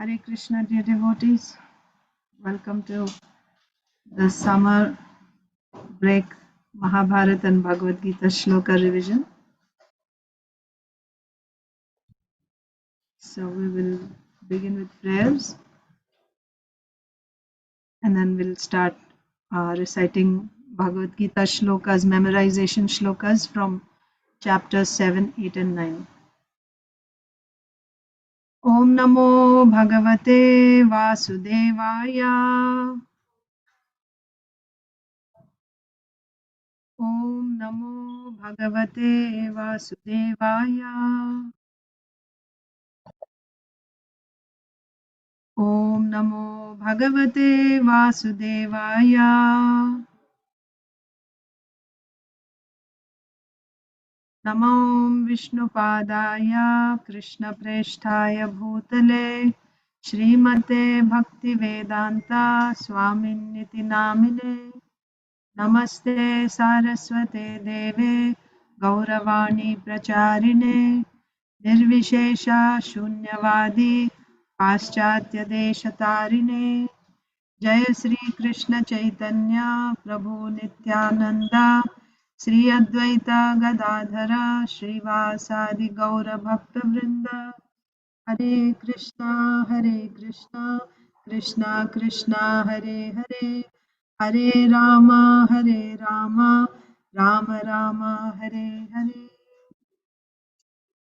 Hare Krishna, dear devotees. Welcome to the summer break Mahabharata and Bhagavad Gita Shloka revision. So we will begin with prayers and then we'll start reciting Bhagavad Gita shlokas, memorization shlokas from chapters 7, 8 and 9. Om Namo Bhagavate Vasudevaya. Om Namo Bhagavate Vasudevaya. Om Namo Bhagavate Vasudevaya. Namo Vishnupadaya Krishna Presthaya Bhutale Srimate Bhaktivedanta Swaminiti Namine Namaste Saraswate Deve Gauravani Pracharine Nirvishesha Shunyavadi Paschatya Deshatarine जय श्री कृष्ण चैतन्य प्रभु नित्यानंदा श्री अद्वैत गदाधर श्रीवासादि गौर भक्त वृंद Hare Krishna Krishna Krishna Hare Hare Hare Rama Rama Rama Hare Hare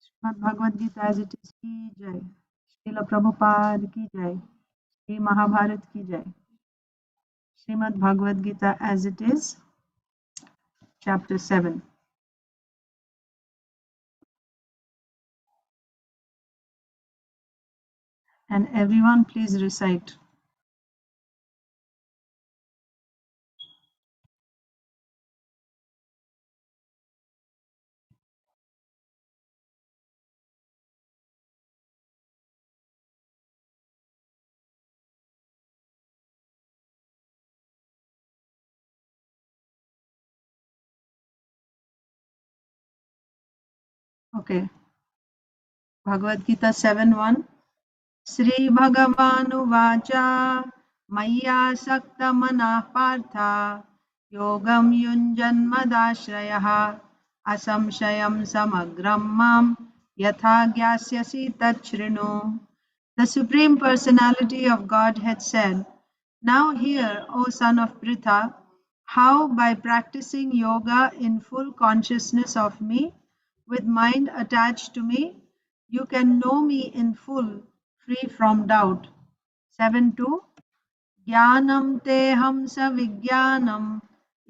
Shrimad Bhagavad Gita as it is की जय श्रील प्रभुपाद की जय श्री महाभारत की जय Srimad Bhagavad Gita as it is, chapter 7. And everyone please recite. Okay. Bhagavad Gita 7.1. Sri Bhagavanu Vacha Maya Sakta Manah Partha Yogam Yunjan Madashrayah Asamshayam Samagram Mam Yatha Gyasyasi Tachrinu. The Supreme Personality of Godhead said, "Now hear, O son of Pritha, how by practicing yoga in full consciousness of me, with mind attached to me, you can know me in full, free from doubt." 7.2 Jnanam teham savijnanam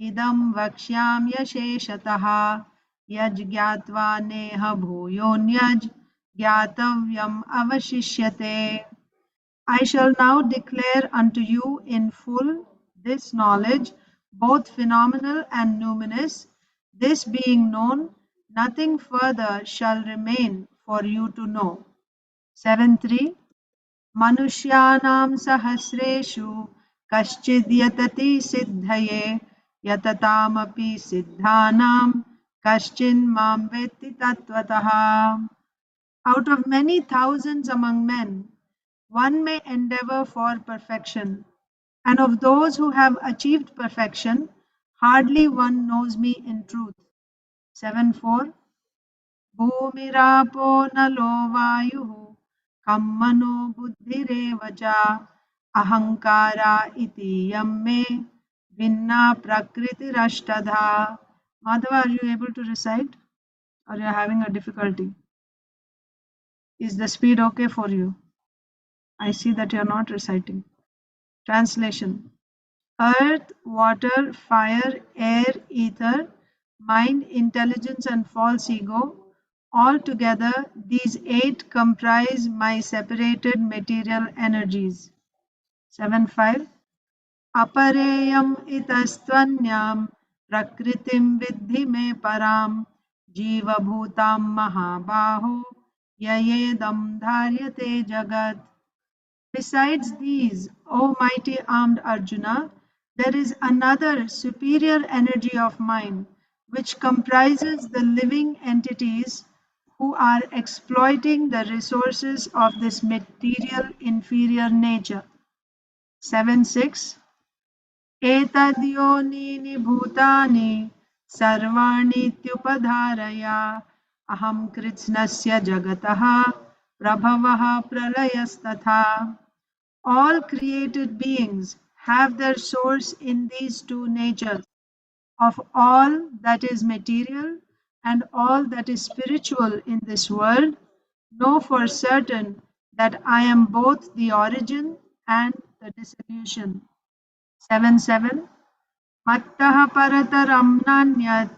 idam vakshyamyasheshatah yaj gyatva neha bhuyonyaj gyatavyam avashishyate. I shall now declare unto you in full this knowledge, both phenomenal and numinous. This being known, nothing further shall remain for you to know. 7.3 Manushyanam sahasreshu kaschid yatati siddhaye yatatamapi siddhanam kaschin mam vetti tattvataha. Out of many thousands among men, one may endeavor for perfection, and of those who have achieved perfection, hardly one knows me in truth. 7.4 Bhumirapo nalo vayuh kam mano buddhireva cha ahankara iti yamme vinna prakritirashtadha. Madhava, are you able to recite or you are having a difficulty? Is the speed okay for you? I see that you are not reciting. Translation: Earth, water, fire, air, ether, mind, intelligence and false ego, all together these 8 comprise my separated material energies. 7.5 Apareyam itastvanyam prakritim vidhi me param jiva bhutam mahabaho yayedam dharyate jagat. Besides these, O mighty armed Arjuna, there is another superior energy of mine which comprises the living entities who are exploiting the resources of this material inferior nature. 7.6 एतद्योनीनि भूतानि सर्वाणीत्युपधारया अहं कृत्स्नस्य जगतः प्रभवः प्रलयस्तथा. All created beings have their source in these two natures. Of all that is material and all that is spiritual in this world, know for certain that I am both the origin and the dissolution. 7.7 Mattah parataram nanyat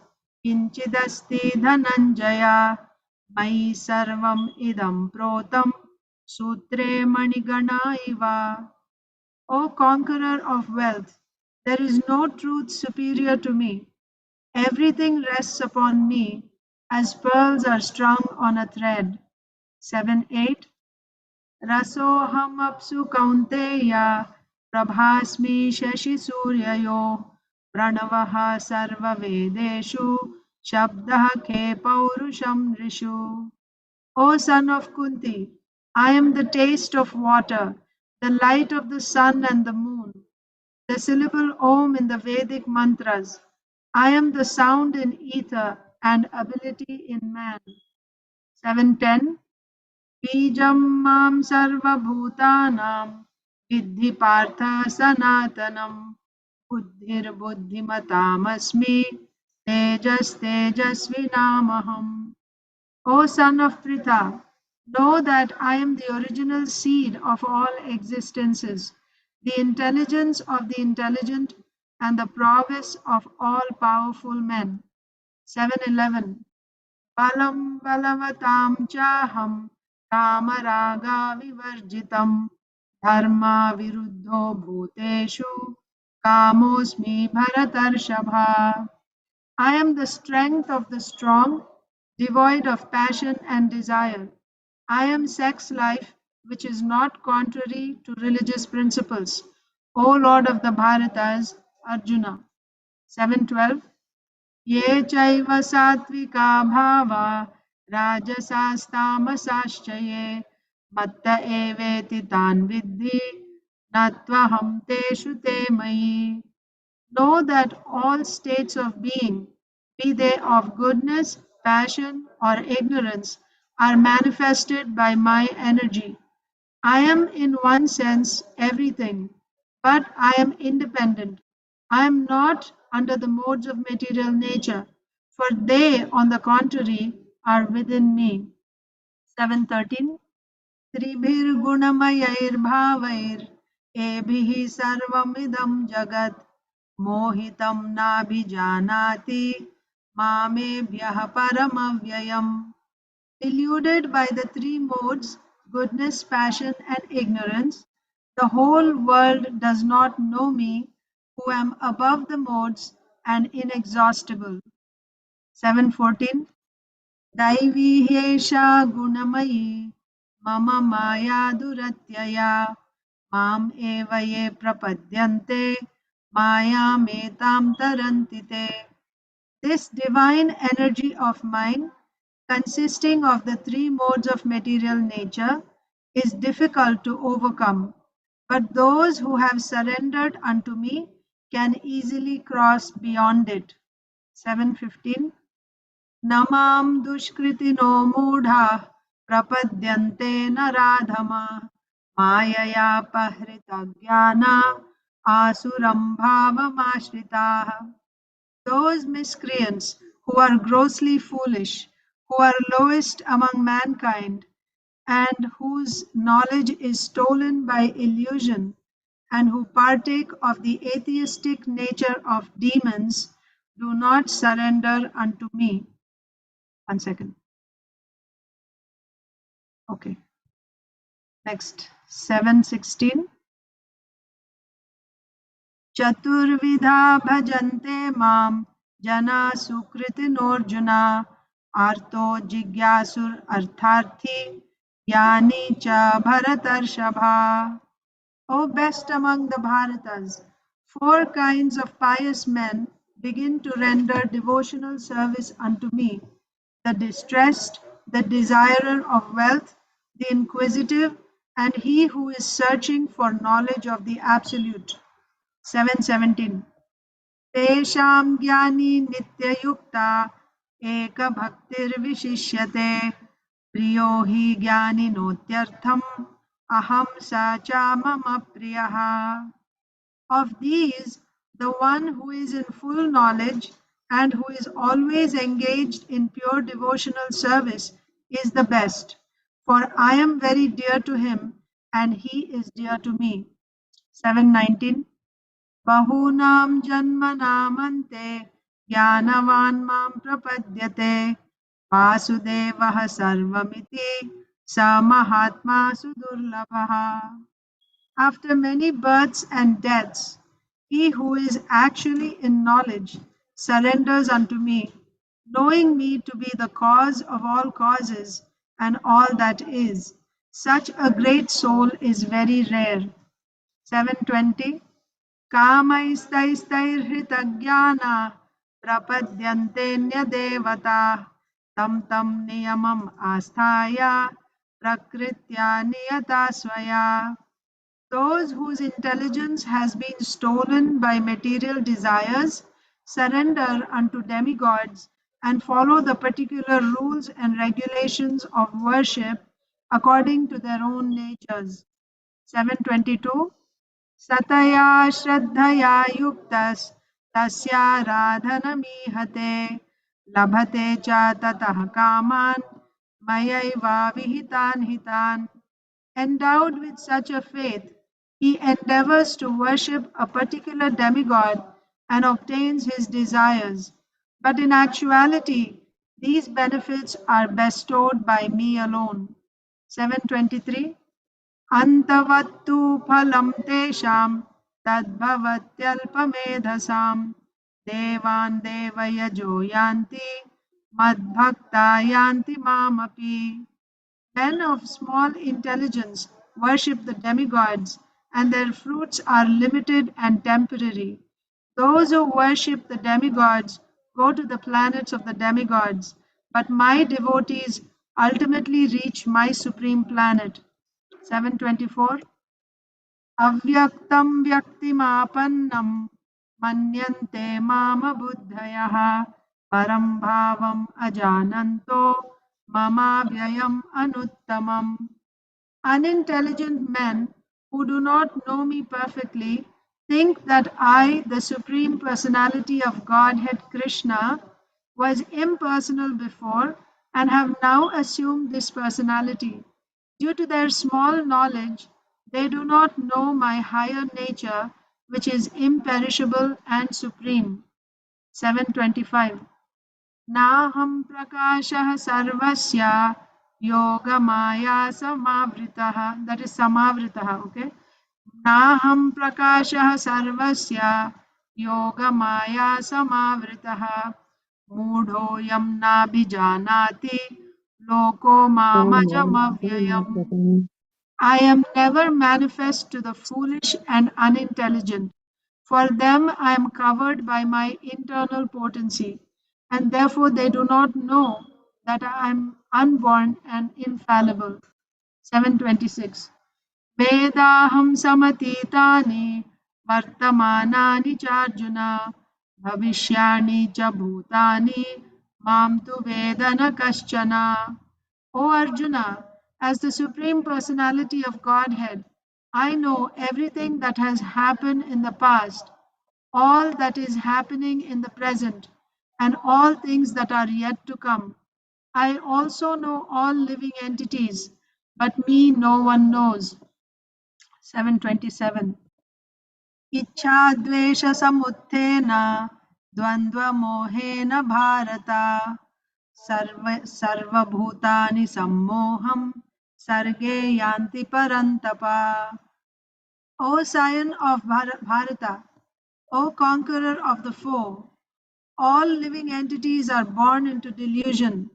kinchidasti dhananjaya mai sarvam idam protam sutre manigana iva. O conqueror of wealth, there is no truth superior to me. Everything rests upon me as pearls are strung on a thread. 7.8 Rasoham apsu kaunteya prabhasmi shashi suryayo pranavaha sarva vedeshu shabdah ke paurusham rishu. O son of Kunti, I am the taste of water, the light of the sun and the moon, the syllable Om in the Vedic mantras. I am the sound in ether and ability in man. 7.10 Bijam mam sarva bhutanam viddhi partha sanatanam buddhir buddhimatam asmi tejas tejasvinamaham. O son of Pritha, know that I am the original seed of all existences, the intelligence of the intelligent, and the prowess of all powerful men. 7.11 Balam balavatam chaham kamaraga vivarjitam dharma viruddho bhuteshu kamosmi bharatarshabha. I am the strength of the strong, devoid of passion and desire. I am sex life, which is not contrary to religious principles. O Lord of the Bharatas, Arjuna. 7.12 Ye chaiva satvika bhava rajasastamasascha ye matta eveti tan viddhi natvaham teshu te mayi. Know that all states of being, be they of goodness, passion, or ignorance, are manifested by my energy. I am in one sense everything, but I am independent. I am not under the modes of material nature, for they, on the contrary, are within me. 7.13 त्रिभिर्गुणमयैर्भावैर् एभिः सर्वमिदं जगत् मोहितं नाभिजानाति मामेभ्यः परमव्ययम्. Deluded by the three modes, goodness, passion, and ignorance, the whole world does not know me, who am above the modes and inexhaustible. 7.14 दैवी ह्येषा गुणमयी मम माया दुरत्यया माम् एव ये प्रपद्यन्ते मायामेतां तरन्ति ते. This divine energy of mine, consisting of the three modes of material nature, is difficult to overcome, but those who have surrendered unto me can easily cross beyond it. 7.15 Namam dushkritino mudha prapadyante naradhama mayaya pahrita jnana asuram bhavamashritaha. Those miscreants who are grossly foolish, who are lowest among mankind, and whose knowledge is stolen by illusion, and who partake of the atheistic nature of demons, do not surrender unto me. 1 second. Okay. Next. 7.16. Chaturvidha bhajante mam jana sukritinorjuna arto jigyasur artharthi yani cha bharatarshabha. O best among the Bharatas, four kinds of pious men begin to render devotional service unto me: the distressed, the desirer of wealth, the inquisitive, and he who is searching for knowledge of the Absolute. 717. Tesham jnani nityayukta ekabhaktirvishishyate priyo hi jnani notyartham aham sa cha mama priyaha. Of these, the one who is in full knowledge and who is always engaged in pure devotional service is the best, for I am very dear to him and he is dear to me. 719. Bahunam janmanamante jnanavan mam prapadyate vasudevah sarvamiti sa mahatma sudurlabha. After many births and deaths, he who is actually in knowledge surrenders unto me, knowing me to be the cause of all causes and all that is. Such a great soul is very rare. 720. Kamaistaistaihritagyana prapadyante devata tam tam niyamam asthaya prakritya niyata swaya. Those whose intelligence has been stolen by material desires surrender unto demigods and follow the particular rules and regulations of worship according to their own natures. 722. Sataya Shraddhaya Yuktas Tasya Radhanamihate Labhate cha tatah kaman mayaiva vihitan hitan. Endowed with such a faith, he endeavors to worship a particular demigod and obtains his desires. But in actuality, these benefits are bestowed by me alone. 723. Antavattu phalam tesham tadbhavatyalpamedhasam devan devayajo yanti madbhakta yanti mamapi. Men of small intelligence worship the demigods, and their fruits are limited and temporary. Those who worship the demigods go to the planets of the demigods, but my devotees ultimately reach my supreme planet. 724. Avyaktam vyaktimapannam manyante mama buddhayah param bhavam ajananto mama vyayam anuttamam. Unintelligent men who do not know me perfectly think that I, the Supreme Personality of Godhead Krishna, was impersonal before and have now assumed this personality. Due to their small knowledge, they do not know my higher nature, which is imperishable and supreme. 725. Naham prakashah sarvasya yogamaya samavritah. That is samavritah, okay? Naham prakashah sarvasya yogamaya samavritah mudhoyam nabhijanati loko mamajamavyayam. I am never manifest to the foolish and unintelligent. For them I am covered by my internal potency, and therefore they do not know that I am unborn and infallible. 726. Vedaham samatitani vartamanani charjuna bhavishyani cha bhutani mam tu vedana kaschana. O Arjuna, as the Supreme Personality of Godhead, I know everything that has happened in the past, all that is happening in the present, and all things that are yet to come. I also know all living entities, but me no one knows. 727. Ichhadvesha samuthena dvandva mohena bharata sarvabhutani sammoham sarge yanti parantapa. O scion of Bharata, O conqueror of the foe, all living entities are born into delusion,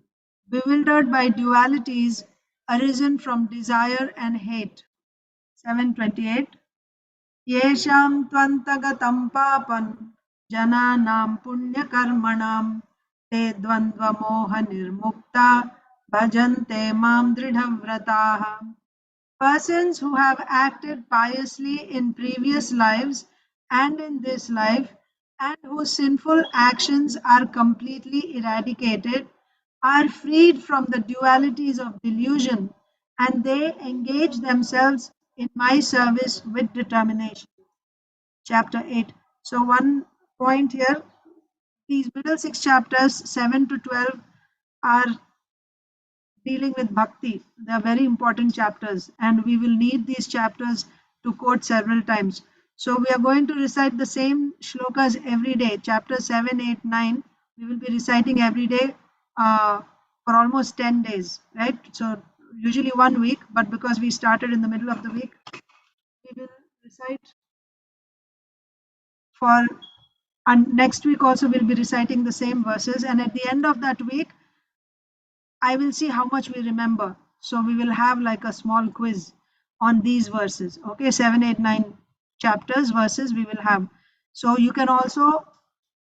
bewildered by dualities arisen from desire and hate. 728. Yesham tvantagatam papan jananam punyakarmanam te dvandva moha nirmukta bhajante mam dridhavrataha. Persons who have acted piously in previous lives and in this life, and whose sinful actions are completely eradicated, are freed from the dualities of delusion, and they engage themselves in my service with determination. Chapter 8. So, one point here, these middle six chapters, 7 to 12, are dealing with bhakti. They are very important chapters, and we will need these chapters to quote several times. So, we are going to recite the same shlokas every day. Chapter 7, 8, 9, we will be reciting every day for almost 10 days, right? So, usually 1 week, but because we started in the middle of the week, we will recite for, and next week also we'll be reciting the same verses, and at the end of that week I will see how much we remember. So we will have like a small quiz on these verses. Okay, 7, 8, 9 chapters, verses we will have. So you can also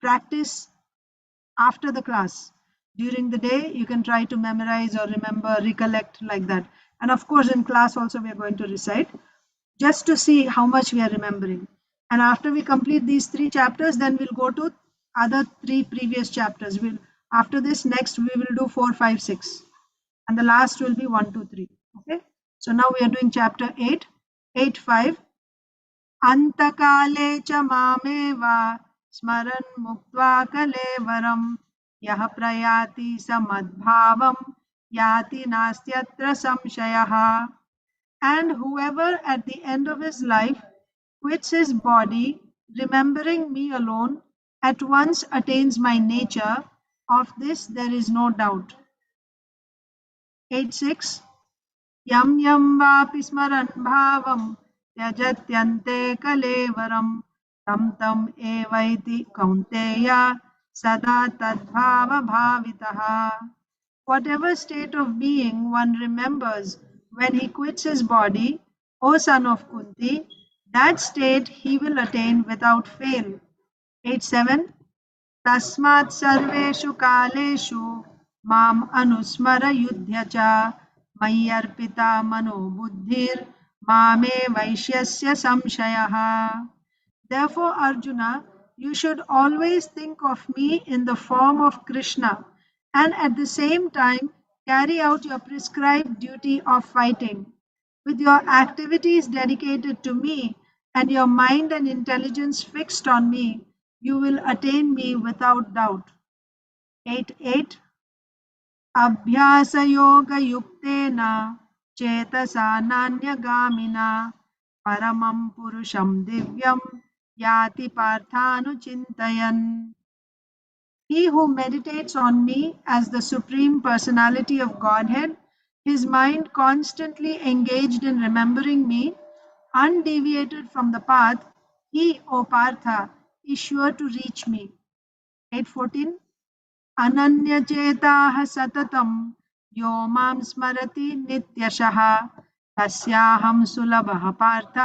practice after the class. During the day, you can try to memorize or remember, recollect like that. And of course, in class also, we are going to recite just to see how much we are remembering. And after we complete these three chapters, then we'll go to other three previous chapters. We'll after this next we will do 4, 5, 6, and the last will be 1, 2, 3. Okay. So now we are doing chapter 8, 8, 5. अंतकाले च मामेव स्मरन् मुक्त्वा कलेवरं यः प्रयाति स मद्भावं याति नास्त्यत्र संशयः. And whoever at the end of his life quits his body, remembering me alone, at once attains my nature. Of this there is no doubt. 8.6. यं यं वापि स्मरन् भावं त्यजत्यन्ते कलेवरं तं तं एवैति कौन्तेय सदा तद्भावभावितः. Whatever state of being one remembers when he quits his body, O son of Kunti, that state he will attain without fail. 8.7. तस्मात् सर्वेषु कालेषु माम् अनुस्मर युध्य च मय्यर्पिता मनो बुद्धिर् मामे वैश्यस्य संशयः. Therefore, Arjuna, you should always think of me in the form of Krishna, and at the same time carry out your prescribed duty of fighting. With your activities dedicated to me and your mind and intelligence fixed on me, you will attain me without doubt. 8.8. अभ्यासयोगयुक्तेन चेतसा नान्यगामिना परमं पुरुषं दिव्यं याति पार्थानुचिन्तयन्. He who meditates on me as the Supreme Personality of Godhead, his mind constantly engaged in remembering me, undeviated from the path, he, O Partha, is sure to reach me. 8.14. अनन्यचेताः सततं यो मां स्मरति नित्यशः तस्याहं सुलभः पार्थ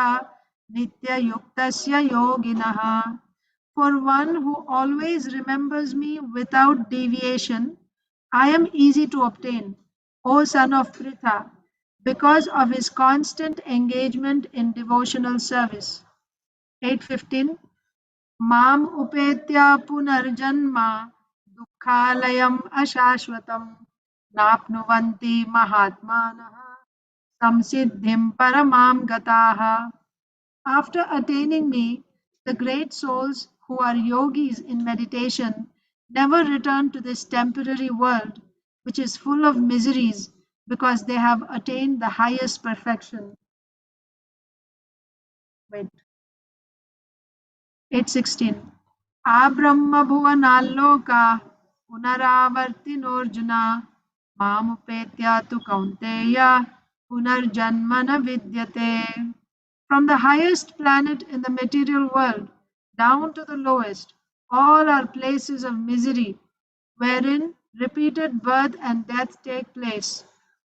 नित्ययुक्तस्य योगिनः. For one who always remembers me without deviation, I am easy to obtain, O son of Pritha, because of his constant engagement in devotional service. 8.15. माम् उपेत्य पुनर्जन्म दुःखालयम् अशाश्वतम् नाप्नुवन्ति महात्मानः संसिद्धिं परमां गताः. After attaining me, the great souls who are yogis in meditation never return to this temporary world, which is full of miseries, because they have attained the highest perfection. Wait. 8.16. आब्रह्मभुवनाल्लोका पुनरावर्तिनोऽर्जुन मामुपेत्य तु कौन्तेय पुनर्जन्म न विद्यते. From the highest planet in the material world down to the lowest, all are places of misery, wherein repeated birth and death take place.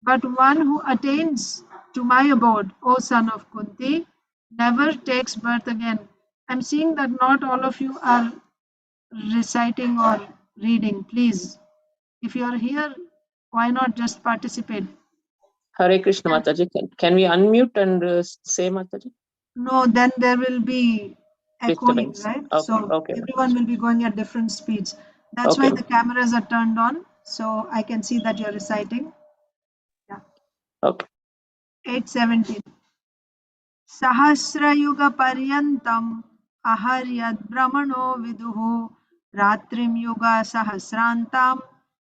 But one who attains to my abode, O son of Kunti, never takes birth again. I'm seeing that not all of you are reciting or reading. Please, if you are here, Why not just participate? Hare Krishna, Mataji. Can we unmute and say, Mataji? No, then there will be echoing, Disturbance. right? Okay, So okay, everyone will be going at different speeds. That's okay. why the cameras are turned on, so I can see that you're reciting. Yeah. Okay. 817. Sahasrayuga-paryantam aharyad-brahmano viduhu ratrim yuga sahasrantam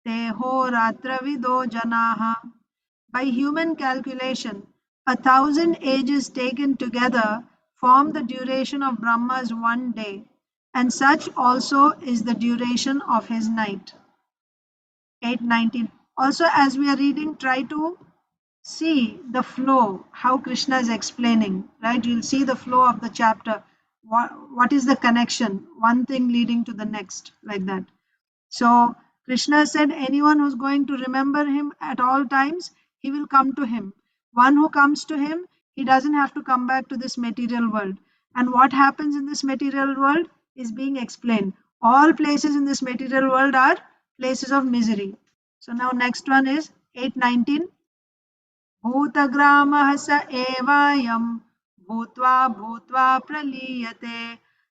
teho ratravido janaha. By human calculation, 1,000 ages taken together form the duration of Brahma's one day, and such also is the duration of his night. 819. Also, as we are reading, try to see the flow, how Krishna is explaining, right? You'll see the flow of the chapter. What is the connection? One thing leading to the next, like that. So Krishna said, anyone who's going to remember him at all times, he will come to him. One who comes to him, he doesn't have to come back to this material world. And what happens in this material world is being explained. All places in this material world are places of misery. So now next one is 819. भूतग्रामः स एवायं भूत्वा भूत्वा प्रलीयते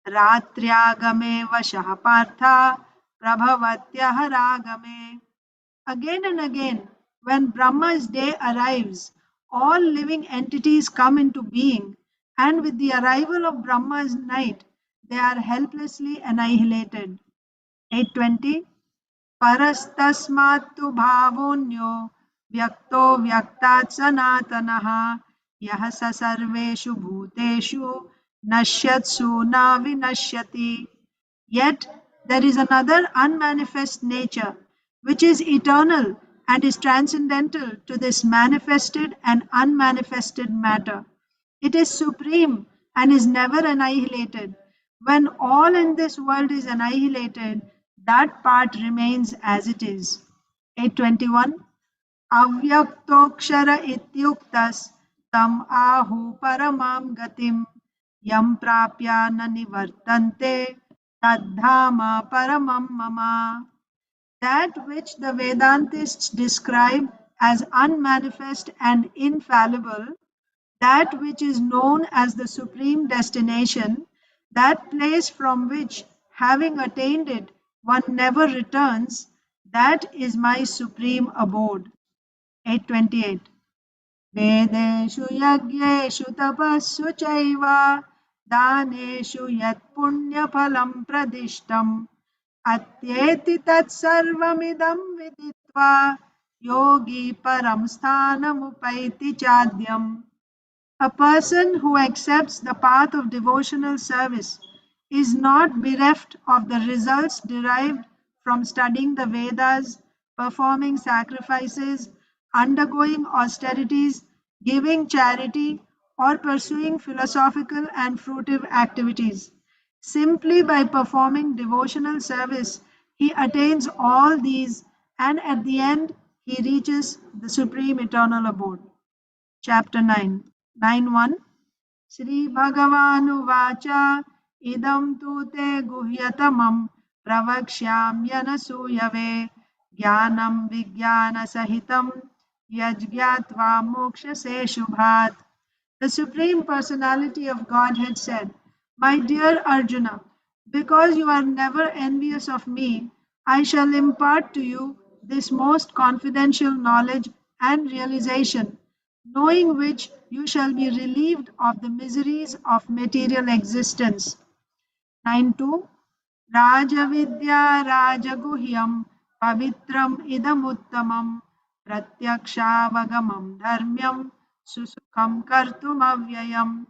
रात्र्यागमे वशः Partha प्रभवत्यः रागमे. Again and again, when Brahma's day arrives, all living entities come into being, and with the arrival of Brahma's night, they are helplessly annihilated. 820. परस्तस्मात्तु भावोऽन्यो व्यक्तो व्यक्तात् सनातनः यः स सर्वेषु भूतेषु नश्यत्सु न विनश्यति. Yet there is another unmanifest nature which is eternal and is transcendental to this manifested and unmanifested matter. It is supreme and is never annihilated. When all in this world is annihilated, that part remains as it is. 821. Avyaktokshara ityuktas tam ahu paramam gatim yam prapya na nivartante tadhama paramam mama. That which the Vedantists describe as unmanifest and infallible, that which is known as the supreme destination, that place from which, having attained it, one never returns, that is my supreme abode. 828. Vedeshu yagyeshu tapassu chaiva daneshu yat punya phalam pradishtam atyeti tat sarvamidam viditva yogi param sthanam chadyam. A person who accepts the path of devotional service is not bereft of the results derived from studying the Vedas, performing sacrifices, undergoing austerities, giving charity, or pursuing philosophical and fruitive activities. Simply by performing devotional service, he attains all these, and at the end, he reaches the supreme eternal abode. Chapter 9. 9.1. श्रीभगवानुवाच इदं तु ते गुह्यतमं प्रवक्ष्याम्यनसूयवे ज्ञानं विज्ञानसहितं यज्ञात्वा मोक्षसे शुभात्. The Supreme Personality of Godhead said, My dear Arjuna, because you are never envious of me, I shall impart to you this most confidential knowledge and realization, knowing which you shall be relieved of the miseries of material existence. 9.2. Rajavidya Rajaguhyam Pavitram Idamuttamam Pratyakshaavagamam Dharmyam Susukham Kartum Avyayam.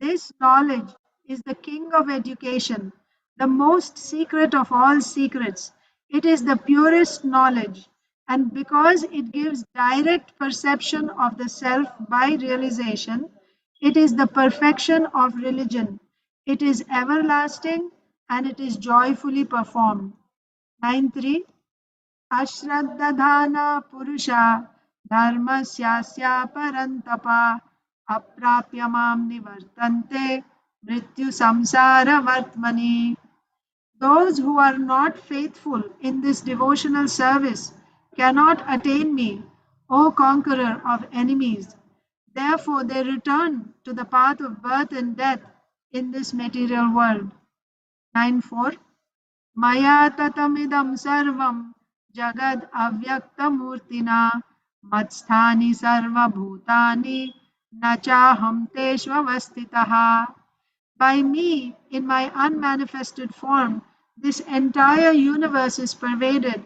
This knowledge is the king of education, the most secret of all secrets. It is the purest knowledge, and because it gives direct perception of the self by realization, it is the perfection of religion. It is everlasting and it is joyfully performed. 9.3. Ashraddhana Purusha Dharmasyasya Parantapa Aprapya Mam Nivartante Mrityu Samsara Vartmani. Those who are not faithful in this devotional service cannot attain me, O conqueror of enemies. Therefore they return to the path of birth and death in this material world. 9.4 Maya tatamidam sarvam jagad avyaktamurtina matsthani sarva bhutani nachaham teshvavastitaha. By me, in my unmanifested form, this entire universe is pervaded.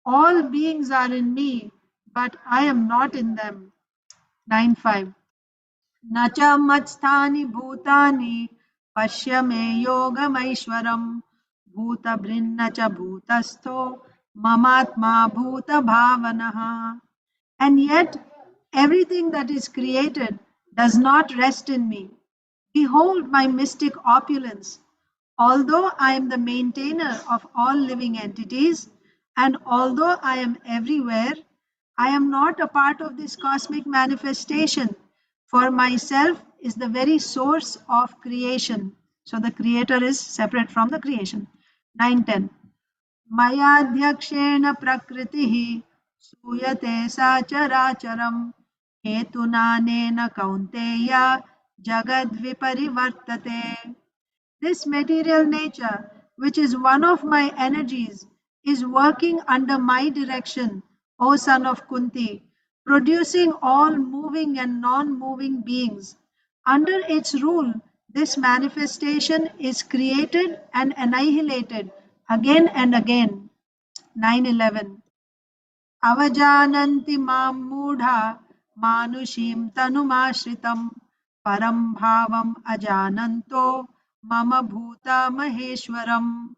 All beings are in me, but I am not in them. 9.5 न च मत्स्थानि भूतानि पश्य मे योगमैश्वरम् भूतभृन्न च भूतस्थो ममात्मा भूतभावनः. And yet everything that is created does not rest in me. Behold my mystic opulence. Although I am the maintainer of all living entities, and although I am everywhere, I am not a part of this cosmic manifestation, for myself is the very source of creation. So the creator is separate from the creation. 9.10 मयाध्यक्षेण प्रकृतिः सूयते साचराचरम् हेतुनानेन कौन्तेय जगद्विपरिवर्तते. This material nature, which is one of my energies, is working under my direction, O son of Kunti, producing all moving and non-moving beings. Under its rule, this manifestation is created and annihilated again and again. 9.11 Avajananti mam mudha manushim tanumashritam param bhavam ajananto mama bhuta maheshwaram.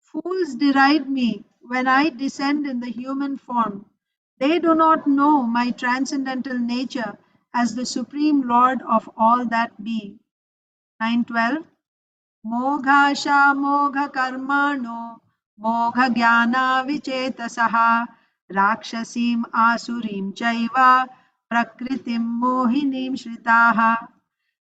Fools deride me when I descend in the human form. They do not know my transcendental nature as the supreme lord of all that be. 9.12 Mogha mogha karmano mogha jnana vichetasah rakshasim asurim chaiva prakritim mohinim shritaha.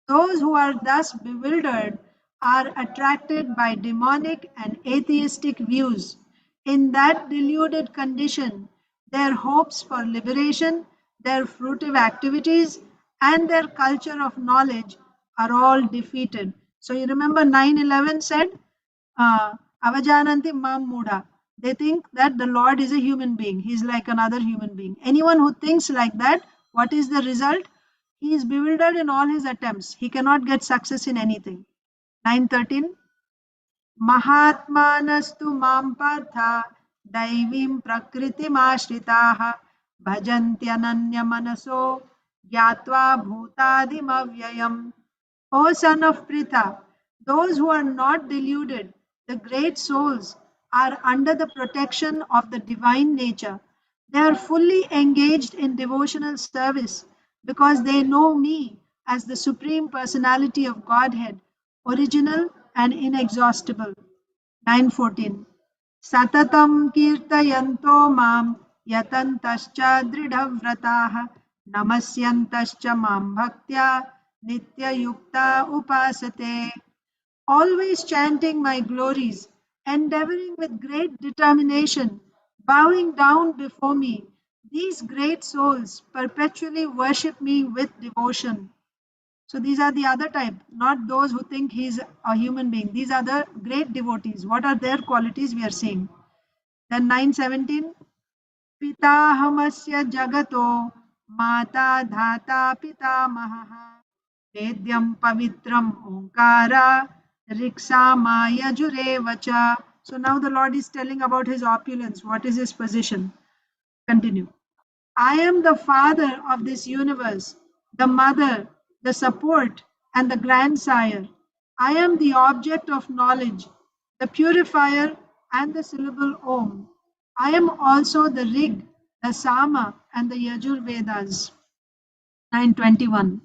Those who are thus bewildered are attracted by demonic and atheistic views. In that deluded condition, their hopes for liberation, their fruitive activities, and their culture of knowledge are all defeated. So you remember 9.11 said, Avajananti mam mudha. They think that the Lord is a human being. He is like another human being. Anyone who thinks like that, what is the result? He is bewildered in all his attempts. He cannot get success in anything. 9.13 Mahatmanastu mam partha daivim prakritimashritaha bhajantyananya manaso gyatva bhutadim avyayam. O son of Pritha, those who are not deluded, the great souls, are under the protection of the divine nature. They are fully engaged in devotional service because they know me as the Supreme Personality of Godhead, original and inexhaustible. 9.14 Satatam kirtayanto mam yatantascha dridhavrataha namasyantascha mam bhaktya nityayukta upasate. Always chanting my glories, endeavoring with great determination, bowing down before me, these great souls perpetually worship me with devotion. So these are the other type, not those who think he is a human being. These are the great devotees. What are their qualities we are seeing? Then 9.17 Pitahamasya jagato mata dhata pitamaha Vedyam pavitram onkara riksa maya jurevacha. So now the Lord is telling about his opulence. What is his position? Continue. I am the father of this universe, the mother, the support, and the grandsire. I am the object of knowledge, the purifier, and the syllable Om. I am also the Rig, the Sama, and the Yajur Vedas. 9.21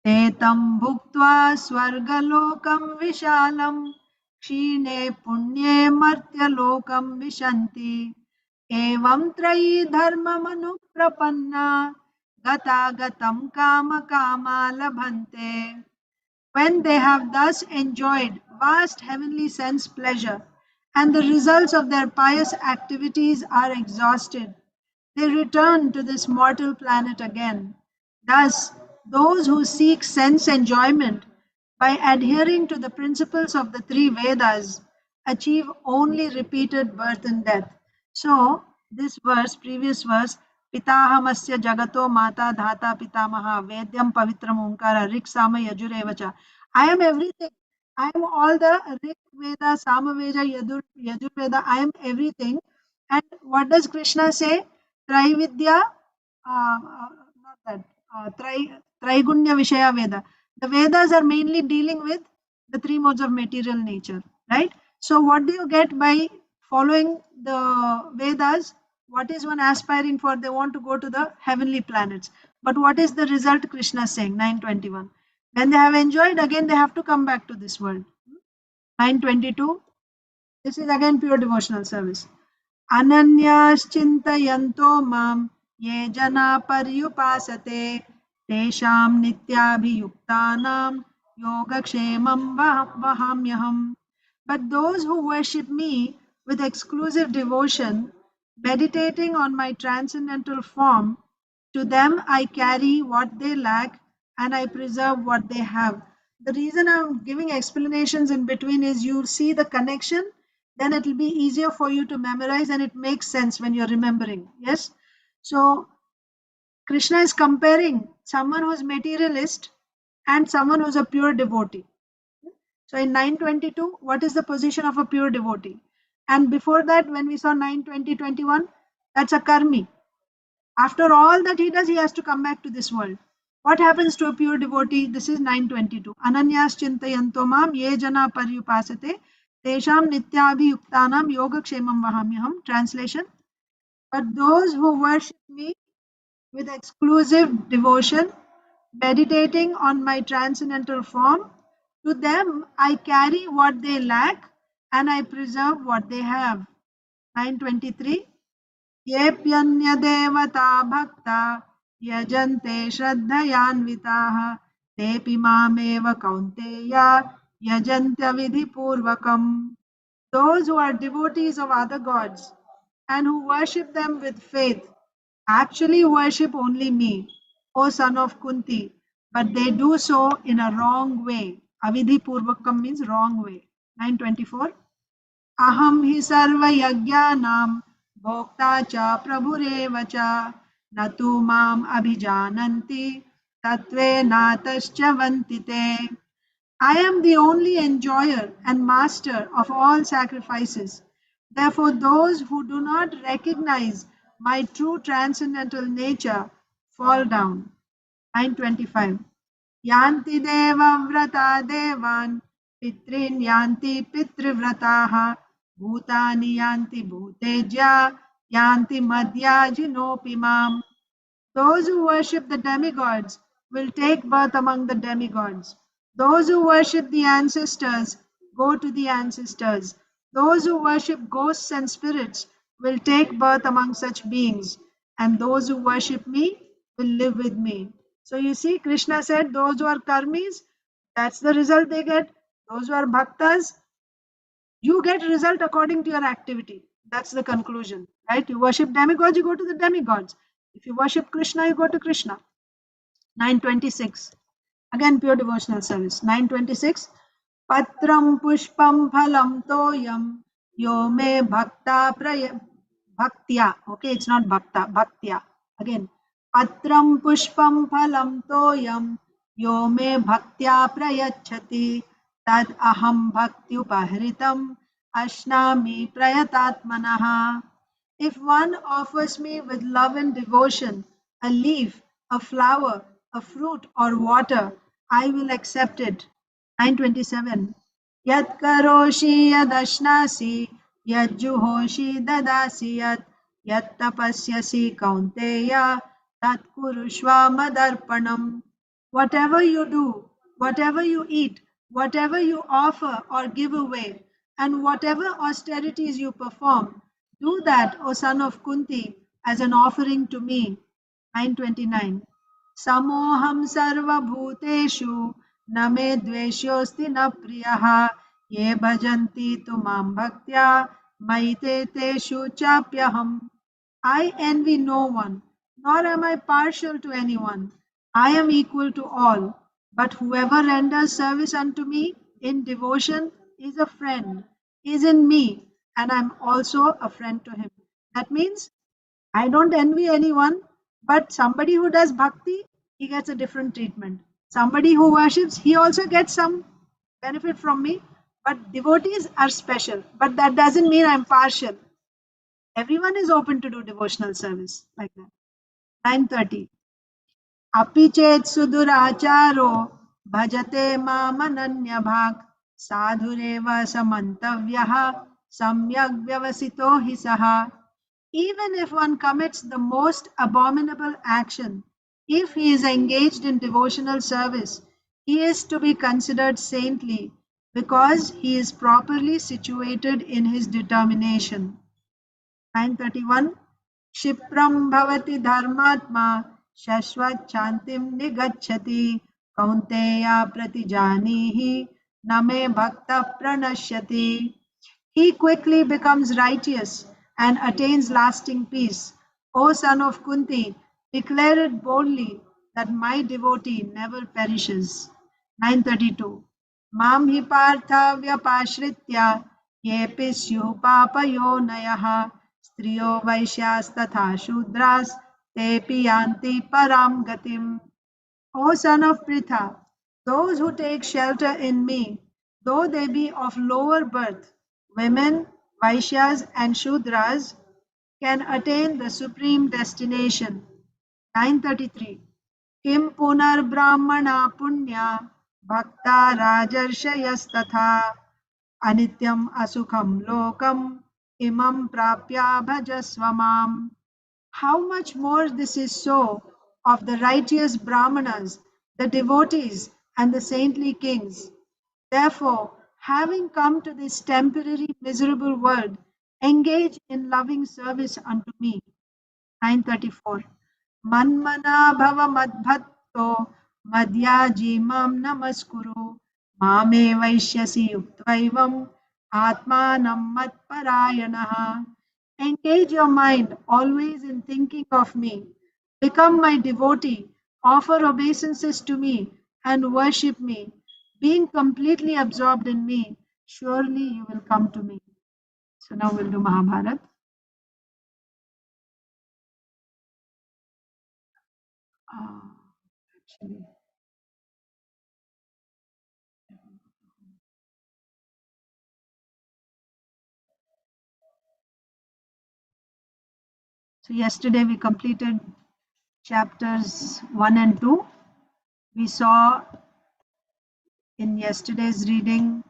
Etam bhuktva swargalokam vishalam क्षीणे पुण्ये मर्त्यलोकं विशन्ति एवं त्रयी धर्ममनुप्रपन्ना गतागतं कामकामा labhante. When they have thus enjoyed vast heavenly sense pleasure and the results of their pious activities are exhausted, they return to this mortal planet again. Thus, those who seek sense enjoyment by adhering to the principles of the three Vedas achieve only repeated birth and death. So, this verse, previous verse, Pitahamasya Jagato Mata Dhata Pitamaha Vedyam Pavitram Omkara Rik Sama Yajurevacha. I am everything. I am all the Rik Veda, Samaveda, Yajurveda. I am everything. And what does Krishna say? Trividya, not that, Trigunya Vishaya Veda. The Vedas are mainly dealing with the three modes of material nature, right? So, what do you get by following the Vedas? What is one aspiring for? They want to go to the heavenly planets. But what is the result? Krishna is saying, 921. When they have enjoyed, again they have to come back to this world. 922. This is again pure devotional service. अनन्याश्चिन्तयन्तो मां ये जना पर्युपासते तेषां नित्याभियुक्तानां योगक्षेमं वहाम्यहम्. But those who worship me with exclusive devotion, meditating on my transcendental form, to them I carry what they lack and I preserve what they have. The reason I'm giving explanations in between is you'll see the connection, then it will be easier for you to memorize and it makes sense when you're remembering. Yes? So Krishna is comparing someone who's materialist and someone who's a pure devotee. So in 922, what is the position of a pure devotee? And before that, when we saw 920, 21, that's a karmi. After all that he does, he has to come back to this world. What happens to a pure devotee? This is 922. Ananyas chintayanto mam ye jana paryupasate tesham nityabhiyuktanam yogakshemam vahamyaham. Translation. But those who worship me with exclusive devotion, meditating on my transcendental form, to them I carry what they lack and I preserve what they have. 923. येऽप्यन्यदेवता भक्ता यजन्ते श्रद्धयान्विताः तेऽपि मामेव कौन्तेय यजन्त्यविधिपूर्वकम्. Those who are devotees of other gods and who worship them with faith actually worship only me, O son of Kunti, but they do so in a wrong way. Avidhi Purvakam means wrong way. 924. Aham hi sarva yajnanam bhokta cha prabhureva cha natu mam abhijananti tatve natascha vantite. I am the only enjoyer and master of all sacrifices. Therefore, those who do not recognize my true transcendental nature fall down. 925. Yanti deva vrata devan pitrin yanti pitrivrataha bhutani yanti bhuteja yanti madhyajinopi mam. Those who worship the demigods will take birth among the demigods. Those who worship the ancestors go to the ancestors. Those who worship ghosts and spirits will take birth among such beings. And those who worship me will live with me. So you see, Krishna said, those who are karmis, that's the result they get. Those who are bhaktas, you get result according to your activity. That's the conclusion, right? You worship demigods, you go to the demigods. If you worship Krishna, you go to Krishna. 926. Again, pure devotional service. 926. Patram pushpam phalam toyam yo me bhaktya. Okay, it's not bhakta, bhaktya. Again, patram pushpam phalam toyam yo me bhaktya prayachati tad aham bhaktyupahritam ashnami prayatatmanaha. If one offers me with love and devotion a leaf, a flower, a fruit, or water, I will accept it. 927. Yat karoshi yadashnasi yajjuhoshi dadasi yat tapasyasi kaunteya tat kurushva madarpanam. Whatever you do, whatever you eat, whatever you offer or give away, and whatever austerities you perform, do that, O son of Kunti, as an offering to me. 929. Samoham sarva bhuteshu na me dveshyosti na priyaha ye bhajanti tumam bhaktya maite teshu chapyaham. I envy no one, nor am I partial to anyone. I am equal to all. But whoever renders service unto me in devotion is a friend, is in me, and I am also a friend to him. That means I don't envy anyone, but somebody who does bhakti, he gets a different treatment. Somebody who worships, he also gets some benefit from me. But devotees are special. But that doesn't mean I'm partial. Everyone is open to do devotional service like that. 9:30. Api chet suduracharo bhajate mamananyabhak sadhureva samantavyaha samyak vyavasito hi saha. Even if one commits the most abominable action, if he is engaged in devotional service, he is to be considered saintly because he is properly situated in his determination. 9:31. क्षिप्रं भवति धर्मात्मा शश्वत् शान्तिं निगच्छति कौन्तेय प्रतिजानीहि न मे भक्तः प्रणश्यति. He quickly becomes righteous and attains lasting peace. O son of Kunti, declare it boldly that my devotee never perishes. 9:32. Mam hi partha vyapashritya yepi syuh papayonayah striyo vaishyas tatha shudras tepi yanti param gatim. O son of Pritha, those who take shelter in me, though they be of lower birth, women, Vaishyas, and Shudras, can attain the supreme destination. 9:33. Kim punar brahmana punya bhakta rajarshayas anityam asukham lokam imam prapya bhajasvamam. How much more this is so of the righteous Brahmanas, the devotees, and the saintly kings. Therefore, having come to this temporary miserable world, engage in loving service unto me. 9:34. Manmana bhava madbhatto madhyaji mam namaskuru mame vaishyasi yuktvaivam atmanam matparayanaha. Engage your mind always in thinking of me. Become my devotee, offer obeisances to me, and worship me. Being completely absorbed in me, surely you will come to me. So now we'll do Mahabharata. Actually, so yesterday we completed chapters 1 and 2. We saw in yesterday's reading,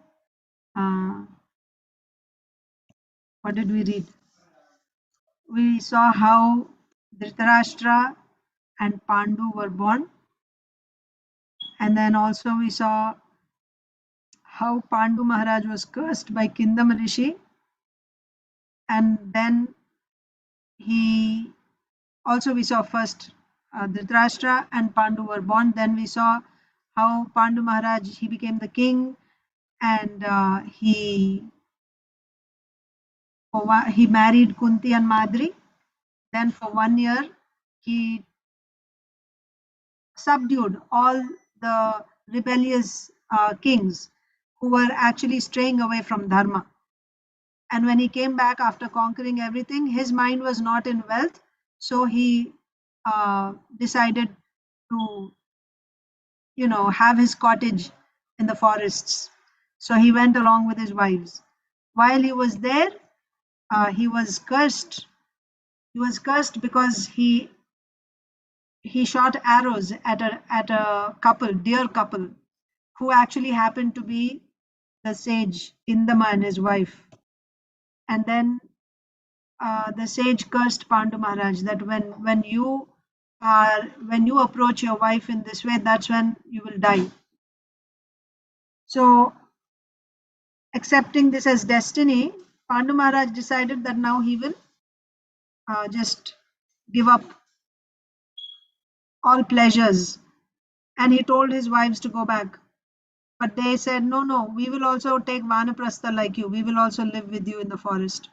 what did we read? We saw how Dhritarastra and Pandu were born, and then also we saw how Pandu Maharaj was cursed by Kindama Rishi, and then he also we saw first Dhritarashtra and Pandu were born. Then we saw how Pandu Maharaj he became the king, and he married Kunti and Madri. Then for 1 year he subdued all the rebellious kings who were actually straying away from Dharma. And when he came back after conquering everything, his mind was not in wealth, so he decided to, have his cottage in the forests. So he went along with his wives. While he was there, he was cursed. He was cursed because he shot arrows at a couple, dear couple, who actually happened to be the sage Kindama and his wife. And then the sage cursed Pandu Maharaj that when you approach your wife in this way, that's when you will die. So, accepting this as destiny, Pandu Maharaj decided that now he will just give up all pleasures, and he told his wives to go back. But they said, no, we will also take Vanaprastha like you. We will also live with you in the forest.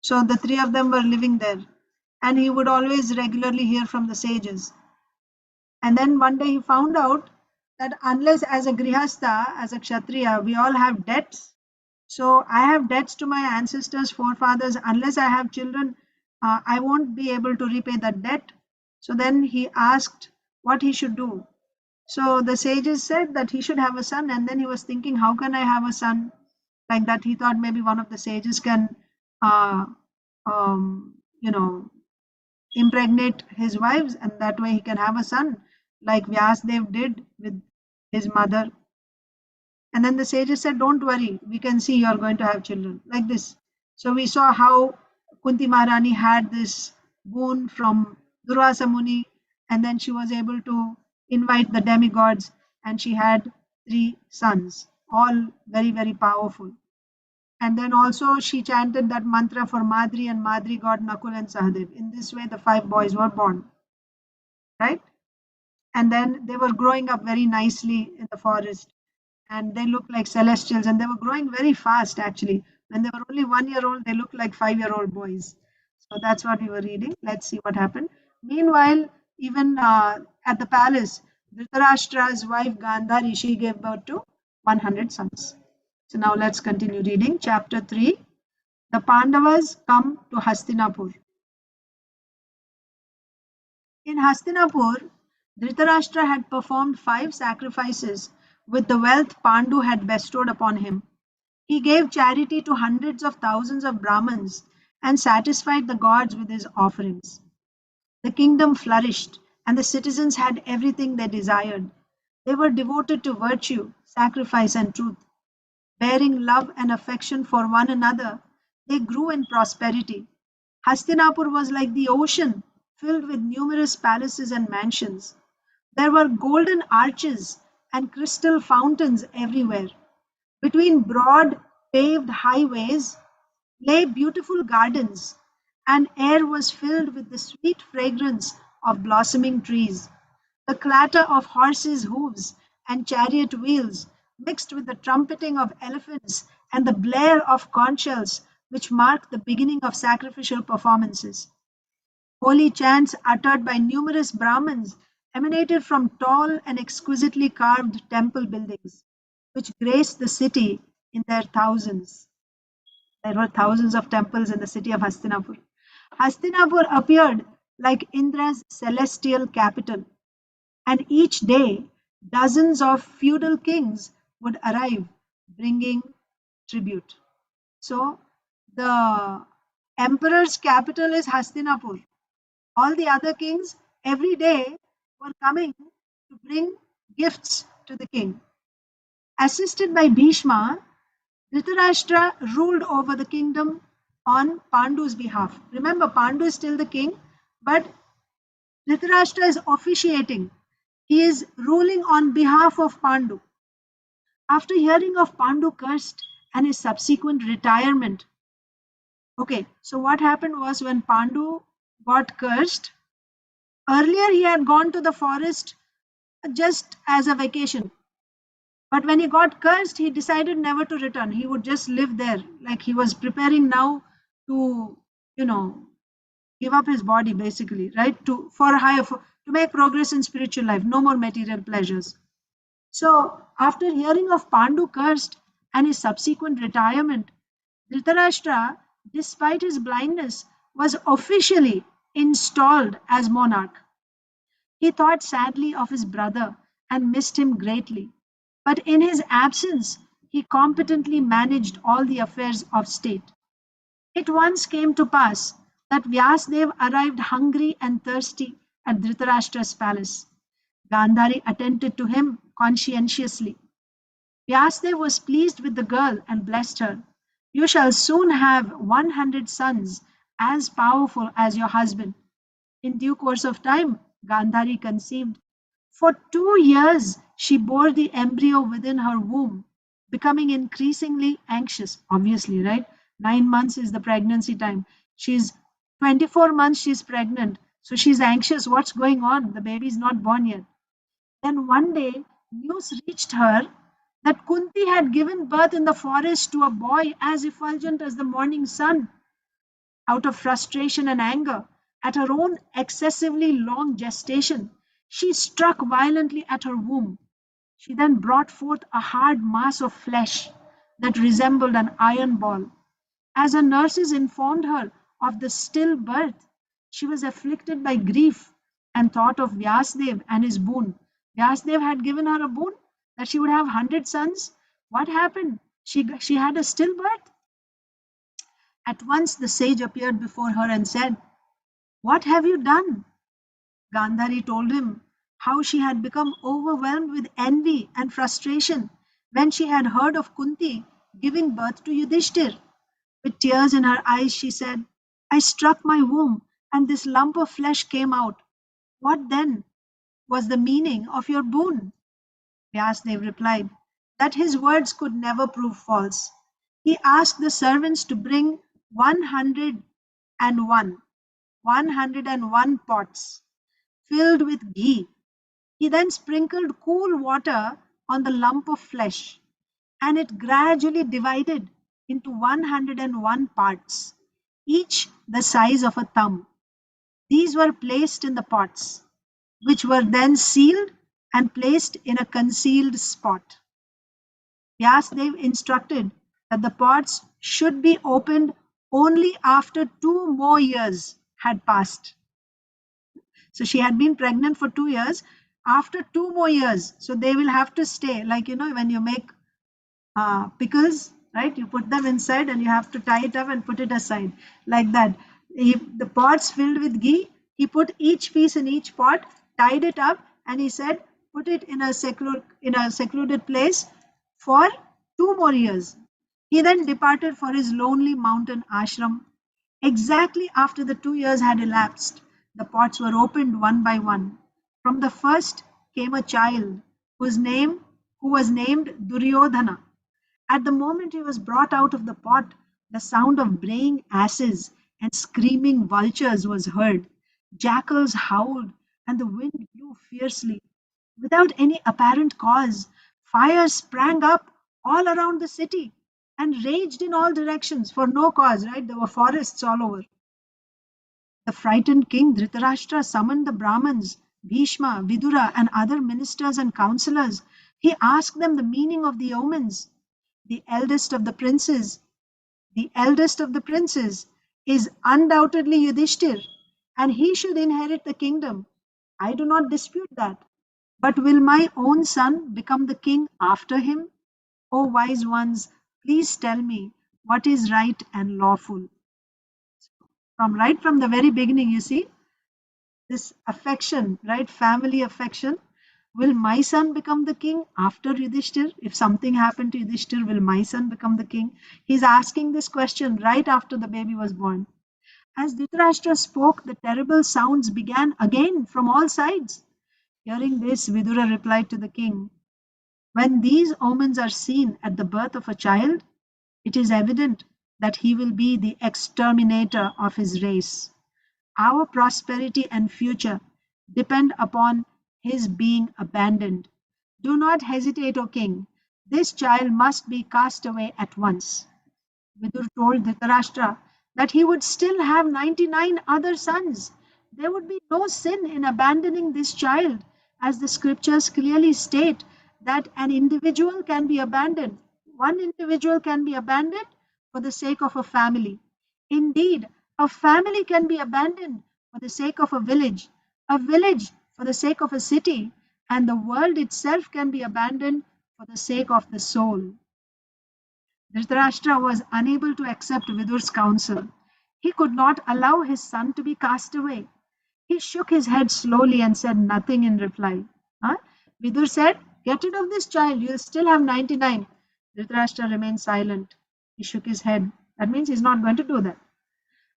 So the three of them were living there. and he would always regularly hear from the sages. And then one day he found out that unless as a grihastha, as a kshatriya, we all have debts. So I have debts to my ancestors, forefathers. Unless I have children, I won't be able to repay that debt. So then he asked what he should do. So the sages said that he should have a son, and then he was thinking, how can I have a son like that? He thought maybe one of the sages can, uh, you know, impregnate his wives, and that way he can have a son, like Vyasadeva did with his mother. And then the sages said, don't worry, we can see you're going to have children, like this. So we saw how Kunti Maharani had this boon from Durvasa Muni, and then she was able to invite the demigods, and she had 3 sons, all very, very powerful. And then also she chanted that mantra for Madri, and Madri got Nakul and Sahadev. In this way, the 5 boys were born, right? And then they were growing up very nicely in the forest, and they looked like celestials, and they were growing very fast actually. When they were only 1 year old, they looked like 5-year-old boys. So that's what we were reading. Let's see what happened. Meanwhile, even at the palace, Dhritarashtra's wife Gandhari, she gave birth to 100 sons. So now let's continue reading. Chapter 3. The Pandavas come to Hastinapur. In Hastinapur, Dhritarashtra had performed 5 sacrifices with the wealth Pandu had bestowed upon him. He gave charity to hundreds of thousands of Brahmins and satisfied the gods with his offerings. The kingdom flourished, and the citizens had everything they desired. They were devoted to virtue, sacrifice, and truth. Bearing love and affection for one another, they grew in prosperity. Hastinapur was like the ocean, filled with numerous palaces and mansions. There were golden arches and crystal fountains everywhere. Between broad paved highways lay beautiful gardens, and air was filled with the sweet fragrance of blossoming trees. The clatter of horses' hoofs and chariot wheels mixed with the trumpeting of elephants and the blare of conch shells, which marked the beginning of sacrificial performances. Holy chants uttered by numerous Brahmins emanated from tall and exquisitely carved temple buildings, which graced the city in their thousands. There were thousands of temples in the city of Hastinapur. Hastinapur appeared like Indra's celestial capital, and each day dozens of feudal kings would arrive bringing tribute. So the emperor's capital is Hastinapur. All the other kings every day were coming to bring gifts to the king. Assisted by Bhishma, Dhritarashtra ruled over the kingdom on Pandu's behalf. Remember, Pandu is still the king, but Dhritarashtra is officiating. He is ruling on behalf of Pandu. After hearing of Pandu cursed and his subsequent retirement, okay, so what happened was when Pandu got cursed, earlier he had gone to the forest just as a vacation. But when he got cursed, he decided never to return. He would just live there. Like he was preparing now to, you know, give up his body basically, right? To make progress in spiritual life, no more material pleasures. So after hearing of Pandu cursed and his subsequent retirement, Dhritarashtra, despite his blindness, was officially installed as monarch. He thought sadly of his brother and missed him greatly. But in his absence, he competently managed all the affairs of state. It once came to pass that Vyasadeva arrived hungry and thirsty at Dhritarashtra's palace. Gandhari attended to him conscientiously. Vyasadeva was pleased with the girl and blessed her. You shall soon have 100 sons as powerful as your husband. In due course of time, Gandhari conceived. For 2 years, she bore the embryo within her womb, becoming increasingly anxious. Obviously, right? 9 months is the pregnancy time. She's 24 months, she's pregnant. So she's anxious. What's going on? The baby's not born yet. Then one day, news reached her that Kunti had given birth in the forest to a boy as effulgent as the morning sun. Out of frustration and anger, At her own excessively long gestation, she struck violently at her womb. She then brought forth a hard mass of flesh that resembled an iron ball. As her nurses informed her of the stillbirth, she was afflicted by grief and thought of Vyasadeva and his boon. Vyasadeva had given her a boon that she would have 100 sons. What happened? She had a stillbirth. At once the sage appeared before her and said, "What have you done?" Gandhari told him how she had become overwhelmed with envy and frustration when she had heard of Kunti giving birth to Yudhishthir. With tears in her eyes, she said, "I struck my womb and this lump of flesh came out. What then was the meaning of your boon?" Vyasadeva replied that his words could never prove false. He asked the servants to bring 101 pots filled with ghee. He then sprinkled cool water on the lump of flesh, and it gradually divided into 101 parts, each the size of a thumb. These were placed in the pots, which were then sealed and placed in a concealed spot. Vyasadeva instructed that the pots should be opened only after 2 more years had passed. So she had been pregnant for 2 years. After 2 more years, so they will have to stay, like when you make pickles, right? You put them inside and you have to tie it up and put it aside, like that. The pots filled with ghee, he put each piece in each pot, tied it up, and he said, put it in a secluded place for 2 more years. He then departed for his lonely mountain ashram. Exactly after the 2 years had elapsed, the pots were opened one by one. From the first came a child who was named Duryodhana. At the moment he was brought out of the pot, the sound of braying asses and screaming vultures was heard. Jackals howled, and the wind blew fiercely. Without any apparent cause, fires sprang up all around the city and raged in all directions for no cause, right? There were forests all over. The frightened king Dhritarastra summoned the Brahmins, Bhishma, Vidura, and other ministers and counselors. He asked them the meaning of the omens. The eldest of the princes, the eldest of the princes is undoubtedly Yudhishthir, and he should inherit the kingdom. I do not dispute that. But will my own son become the king after him? O wise ones, please tell me what is right and lawful. Right from the very beginning, you see, this affection, right? Family affection. Will my son become the king after Yudhishthir? If something happened to Yudhishthir, will my son become the king? He's asking this question right after the baby was born. As Dhritarashtra spoke, the terrible sounds began again from all sides. Hearing this, Vidura replied to the king, "When these omens are seen at the birth of a child, it is evident that he will be the exterminator of his race. Our prosperity and future depend upon his being abandoned. Do not hesitate, O king. This child must be cast away at once." Vidur told Dhritarashtra that he would still have 99 other sons. There would be no sin in abandoning this child, as the scriptures clearly state that an individual can be abandoned. One individual can be abandoned for the sake of a family. Indeed, a family can be abandoned for the sake of a village for the sake of a city, and the world itself can be abandoned for the sake of the soul. Dhritarashtra was unable to accept Vidur's counsel. He could not allow his son to be cast away. He shook his head slowly and said nothing in reply. Vidur said, "Get rid of this child, you'll still have 99. Dhritarashtra remained silent. He shook his head. That means he's not going to do that.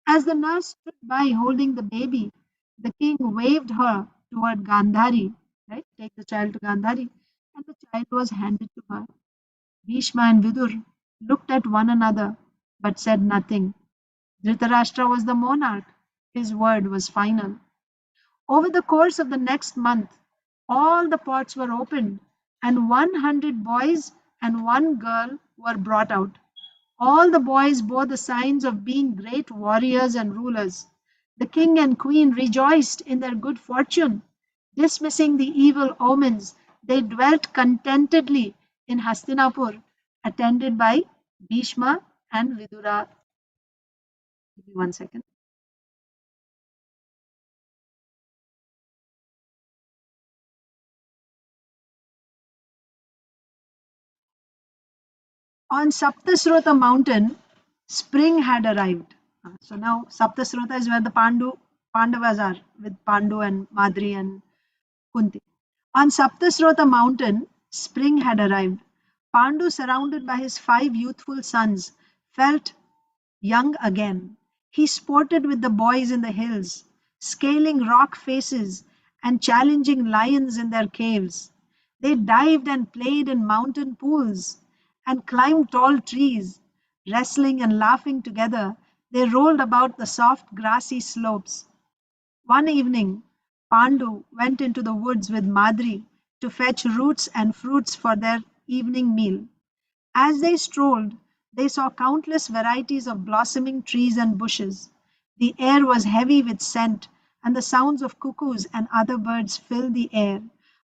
As the nurse stood by holding the baby, the king waved her toward Gandhari. Right? Take the child to Gandhari. And the child was handed to her. Bhishma and Vidur looked at one another but said nothing. Dhritarashtra was the monarch. His word was final. Over the course of the next month, all the pots were opened, and 100 boys and one girl were brought out. All the boys bore the signs of being great warriors and rulers. The king and queen rejoiced in their good fortune. Dismissing the evil omens, they dwelt contentedly in Hastinapur, attended by Bhishma and Vidura. Give me 1 second. On Saptasrota mountain, spring had arrived. So now Saptasrota is where the Pandavas are, with Pandu and Madri and Kunti. On Saptasrota mountain, spring had arrived. Pandu, surrounded by his 5 youthful sons, felt young again. He sported with the boys in the hills, scaling rock faces and challenging lions in their caves. They dived and played in mountain pools and climbed tall trees. Wrestling and laughing together, they rolled about the soft grassy slopes. One evening, Pandu went into the woods with Madri to fetch roots and fruits for their evening meal. As they strolled, they saw countless varieties of blossoming trees and bushes. The air was heavy with scent, and the sounds of cuckoos and other birds filled the air.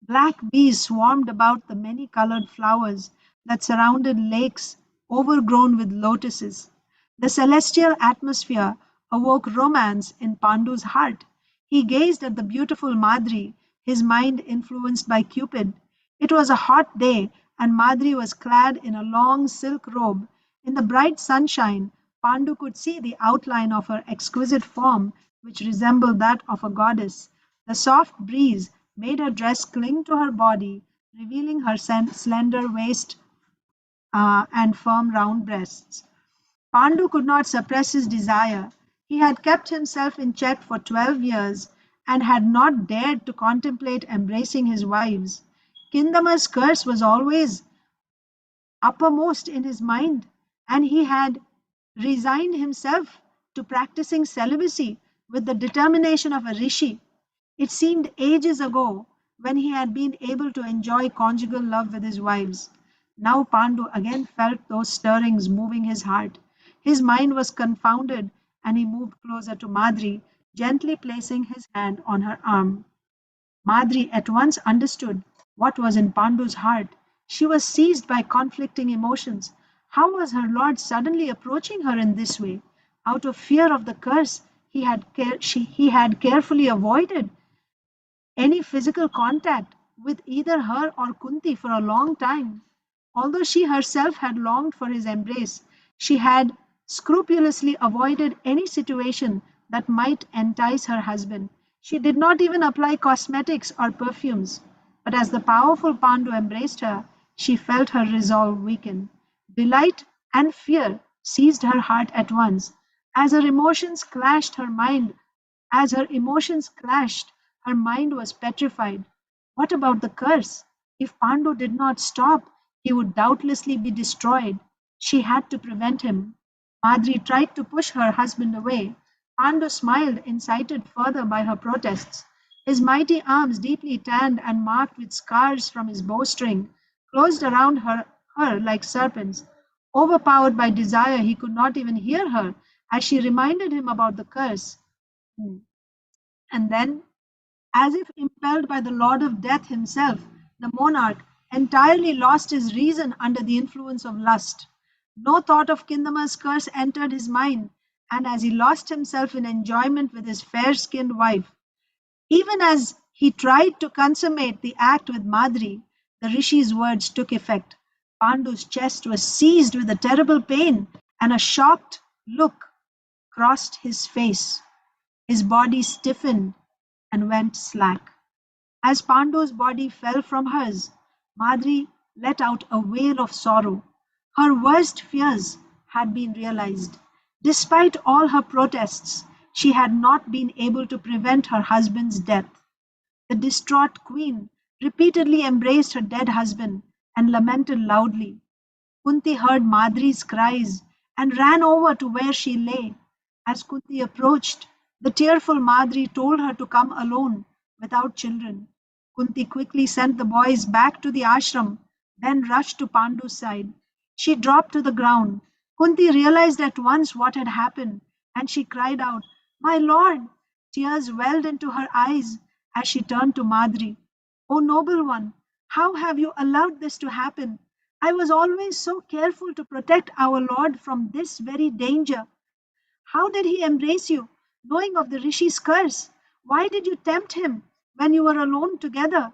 Black bees swarmed about the many colored flowers that surrounded lakes overgrown with lotuses. The celestial atmosphere awoke romance in Pandu's heart. He gazed at the beautiful Madri, his mind influenced by Cupid. It was a hot day, and Madri was clad in a long silk robe. In the bright sunshine, Pandu could see the outline of her exquisite form, which resembled that of a goddess. The soft breeze made her dress cling to her body, revealing her slender waist and firm round breasts. Pandu could not suppress his desire. He had kept himself in check for 12 years and had not dared to contemplate embracing his wives. Kindama's curse was always uppermost in his mind, and he had resigned himself to practicing celibacy with the determination of a rishi. It seemed ages ago when he had been able to enjoy conjugal love with his wives. Now Pandu again felt those stirrings moving his heart. His mind was confounded, and he moved closer to Madri, gently placing his hand on her arm. Madri at once understood what was in Pandu's heart. She was seized by conflicting emotions. How was her lord suddenly approaching her in this way? Out of fear of the curse, he had carefully avoided any physical contact with either her or Kunti for a long time. Although she herself had longed for his embrace, she had scrupulously avoided any situation that might entice her husband. She did not even apply cosmetics or perfumes. But as the powerful Pandu embraced her, she felt her resolve weaken. Delight and fear seized her heart at once. As her emotions clashed, her mind was petrified. What about the curse? If Pandu did not stop, he would doubtlessly be destroyed. She had to prevent him. Madri tried to push her husband away. Pandu smiled, incited further by her protests. His mighty arms, deeply tanned and marked with scars from his bowstring, closed around her like serpents. Overpowered by desire, he could not even hear her as she reminded him about the curse. And then, as if impelled by the Lord of Death himself, the monarch entirely lost his reason under the influence of lust. No thought of Kindama's curse entered his mind, and as he lost himself in enjoyment with his fair skinned wife, even as he tried to consummate the act with Madri, the rishi's words took effect. Pandu's chest was seized with a terrible pain, and a shocked look crossed his face. His body stiffened and went slack. As Pandu's body fell from hers, Madri let out a wail of sorrow. Her worst fears had been realized. Despite all her protests, she had not been able to prevent her husband's death. The distraught queen repeatedly embraced her dead husband and lamented loudly. Kunti heard Madri's cries and ran over to where she lay. As Kunti approached, the tearful Madri told her to come alone without children. Kunti quickly sent the boys back to the ashram, then rushed to Pandu's side. She dropped to the ground. Kunti realized at once what had happened, and she cried out, My lord! Tears welled into her eyes as she turned to Madri. O noble one, how have you allowed this to happen? I was always so careful to protect our lord from this very danger. How did he embrace you, knowing of the Rishi's curse? Why did you tempt him when you were alone together?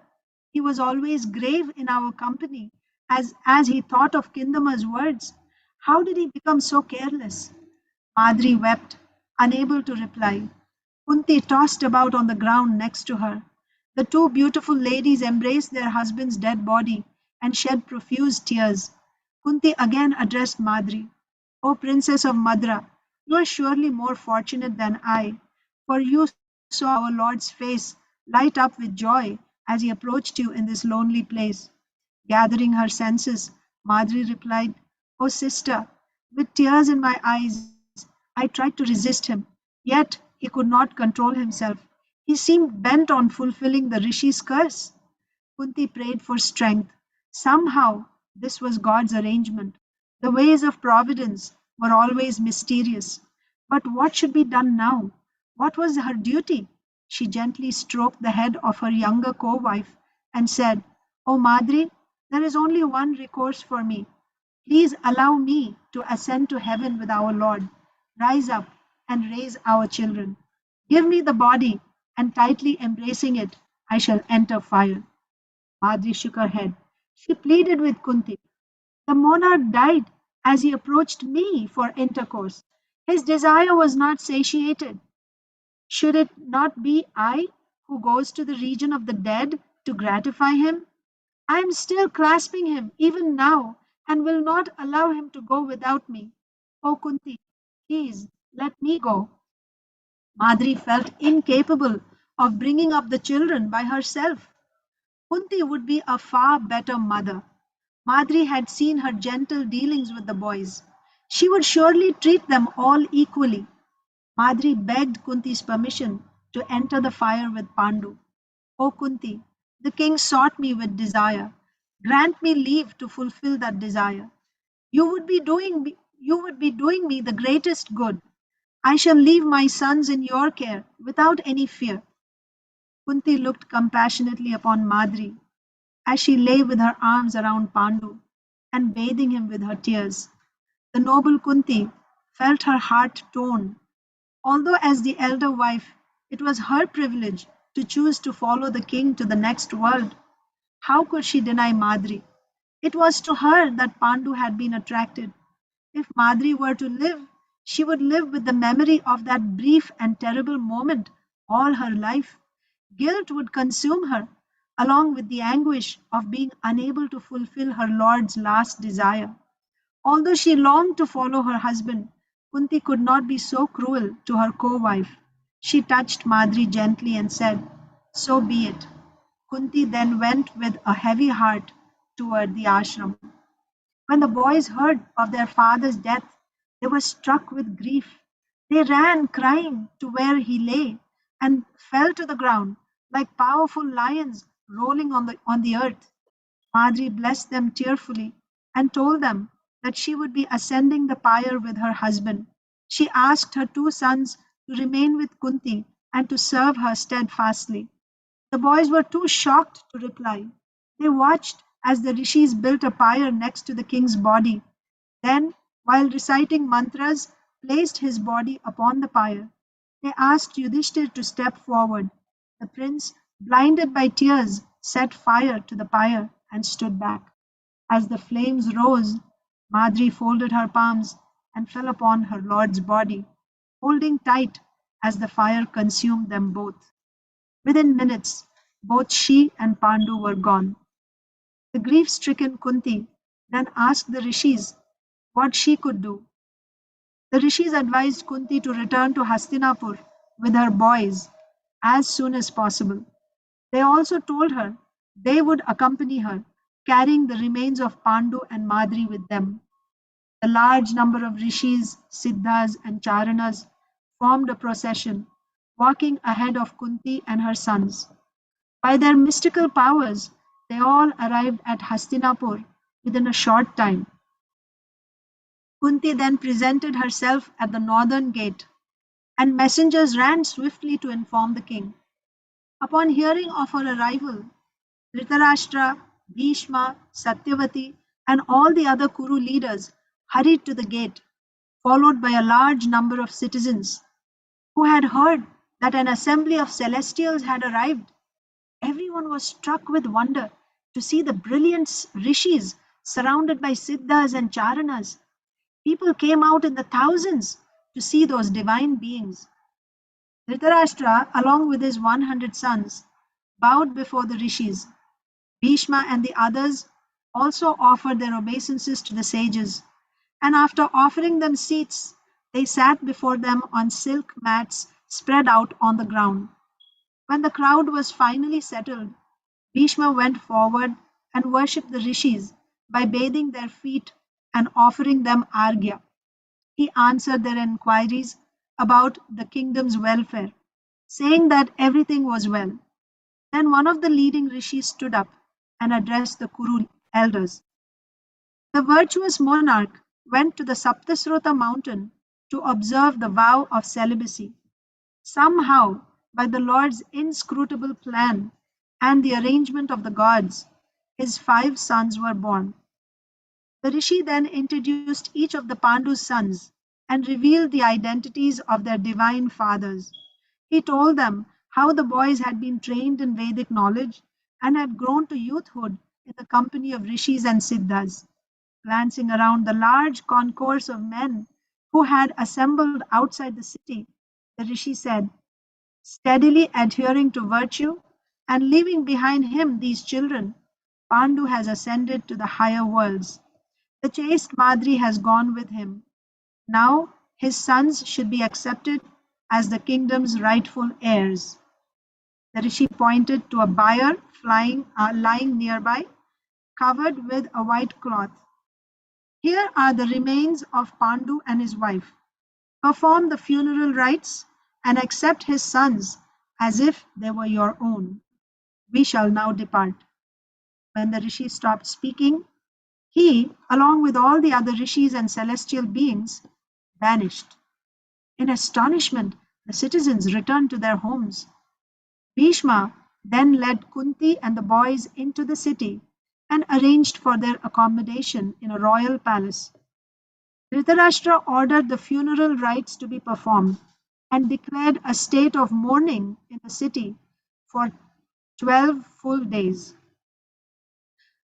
He was always grave in our company as he thought of Kindama's words. How did he become so careless? Madri wept, unable to reply. Kunti tossed about on the ground next to her. The two beautiful ladies embraced their husband's dead body and shed profuse tears. Kunti again addressed Madri. O Princess of Madra, you are surely more fortunate than I, for you saw our Lord's face light up with joy as he approached you in this lonely place. Gathering her senses, Madri replied, O sister, with tears in my eyes, I tried to resist him, yet he could not control himself. He seemed bent on fulfilling the Rishi's curse. Kunti prayed for strength. Somehow, this was God's arrangement. The ways of providence were always mysterious. But what should be done now? What was her duty? She gently stroked the head of her younger co wife and said, O Madri, there is only one recourse for me. Please allow me to ascend to heaven with our Lord. Rise up and raise our children. Give me the body, and tightly embracing it, I shall enter fire. Madri shook her head. She pleaded with Kunti. The monarch died as he approached me for intercourse. His desire was not satiated. Should it not be I who goes to the region of the dead to gratify him? I am still clasping him even now and will not allow him to go without me. O Kunti, please let me go. Madri felt incapable of bringing up the children by herself. Kunti would be a far better mother. Madri had seen her gentle dealings with the boys. She would surely treat them all equally. Madri begged Kunti's permission to enter the fire with Pandu. O Kunti, the king sought me with desire. Grant me leave to fulfill that desire. You would be doing me the greatest good. I shall leave my sons in your care without any fear. Kunti looked compassionately upon Madri as she lay with her arms around Pandu and bathing him with her tears. The noble Kunti felt her heart torn. Although, as the elder wife, it was her privilege to choose to follow the king to the next world, how could she deny Madri? It was to her that Pandu had been attracted. If Madri were to live, she would live with the memory of that brief and terrible moment all her life. Guilt would consume her, along with the anguish of being unable to fulfill her lord's last desire. Although she longed to follow her husband, Kunti could not be so cruel to her co wife. She touched Madri gently and said, So be it. Kunti then went with a heavy heart toward the ashram. When the boys heard of their father's death, they were struck with grief. They ran crying to where he lay and fell to the ground like powerful lions rolling on the earth. Madri blessed them tearfully and told them that she would be ascending the pyre with her husband. She asked her two sons to remain with Kunti and to serve her steadfastly. The boys were too shocked to reply. They watched as the rishis built a pyre next to the king's body. Then, while reciting mantras, placed his body upon the pyre. They asked Yudhishthir to step forward. The prince, blinded by tears, set fire to the pyre and stood back. As the flames rose, Madri folded her palms and fell upon her lord's body, holding tight as the fire consumed them both. Within minutes, both she and Pandu were gone. The grief-stricken Kunti then asked the rishis what she could do. The rishis advised Kunti to return to Hastinapur with her boys as soon as possible. They also told her they would accompany her, carrying the remains of Pandu and Madri with them. A large number of rishis, siddhas, and charanas formed a procession, walking ahead of Kunti and her sons. By their mystical powers, they all arrived at Hastinapur within a short time. Kunti then presented herself at the northern gate. and messengers ran swiftly to inform the king. Upon hearing of her arrival, Dhritarashtra, Bhishma, Satyavati, and all the other Kuru leaders hurried to the gate, followed by a large number of citizens who had heard that an assembly of celestials had arrived. Everyone was struck with wonder to see the brilliant rishis surrounded by siddhas and charanas. People came out in the thousands to see those divine beings. Dhritarashtra, along with his 100 sons, bowed before the rishis. Bhishma and the others also offered their obeisances to the sages, and after offering them seats, they sat before them on silk mats spread out on the ground. When the crowd was finally settled, Bhishma went forward and worshipped the rishis by bathing their feet and offering them argya. He answered their inquiries about the kingdom's welfare, saying that everything was well. Then one of the leading rishis stood up and addressed the Kuru elders. The virtuous monarch went to the Saptasrota mountain to observe the vow of celibacy. Somehow, by the Lord's inscrutable plan and the arrangement of the gods, his 5 sons were born. The rishi then introduced each of the Pandu's sons and revealed the identities of their divine fathers. He told them how the boys had been trained in Vedic knowledge and had grown to youthhood in the company of rishis and siddhas. Glancing around the large concourse of men who had assembled outside the city, the rishi said, steadily adhering to virtue and leaving behind him these children, Pandu has ascended to the higher worlds. The chaste Madri has gone with him. Now his sons should be accepted as the kingdom's rightful heirs. The rishi pointed to a bier lying nearby, covered with a white cloth. Here are the remains of Pandu and his wife. Perform the funeral rites and accept his sons as if they were your own. We shall now depart. When the rishi stopped speaking, he, along with all the other rishis and celestial beings, vanished. In astonishment, the citizens returned to their homes. Bhishma then led Kunti and the boys into the city and arranged for their accommodation in a royal palace. Dhritarashtra ordered the funeral rites to be performed and declared a state of mourning in the city for 12 full days.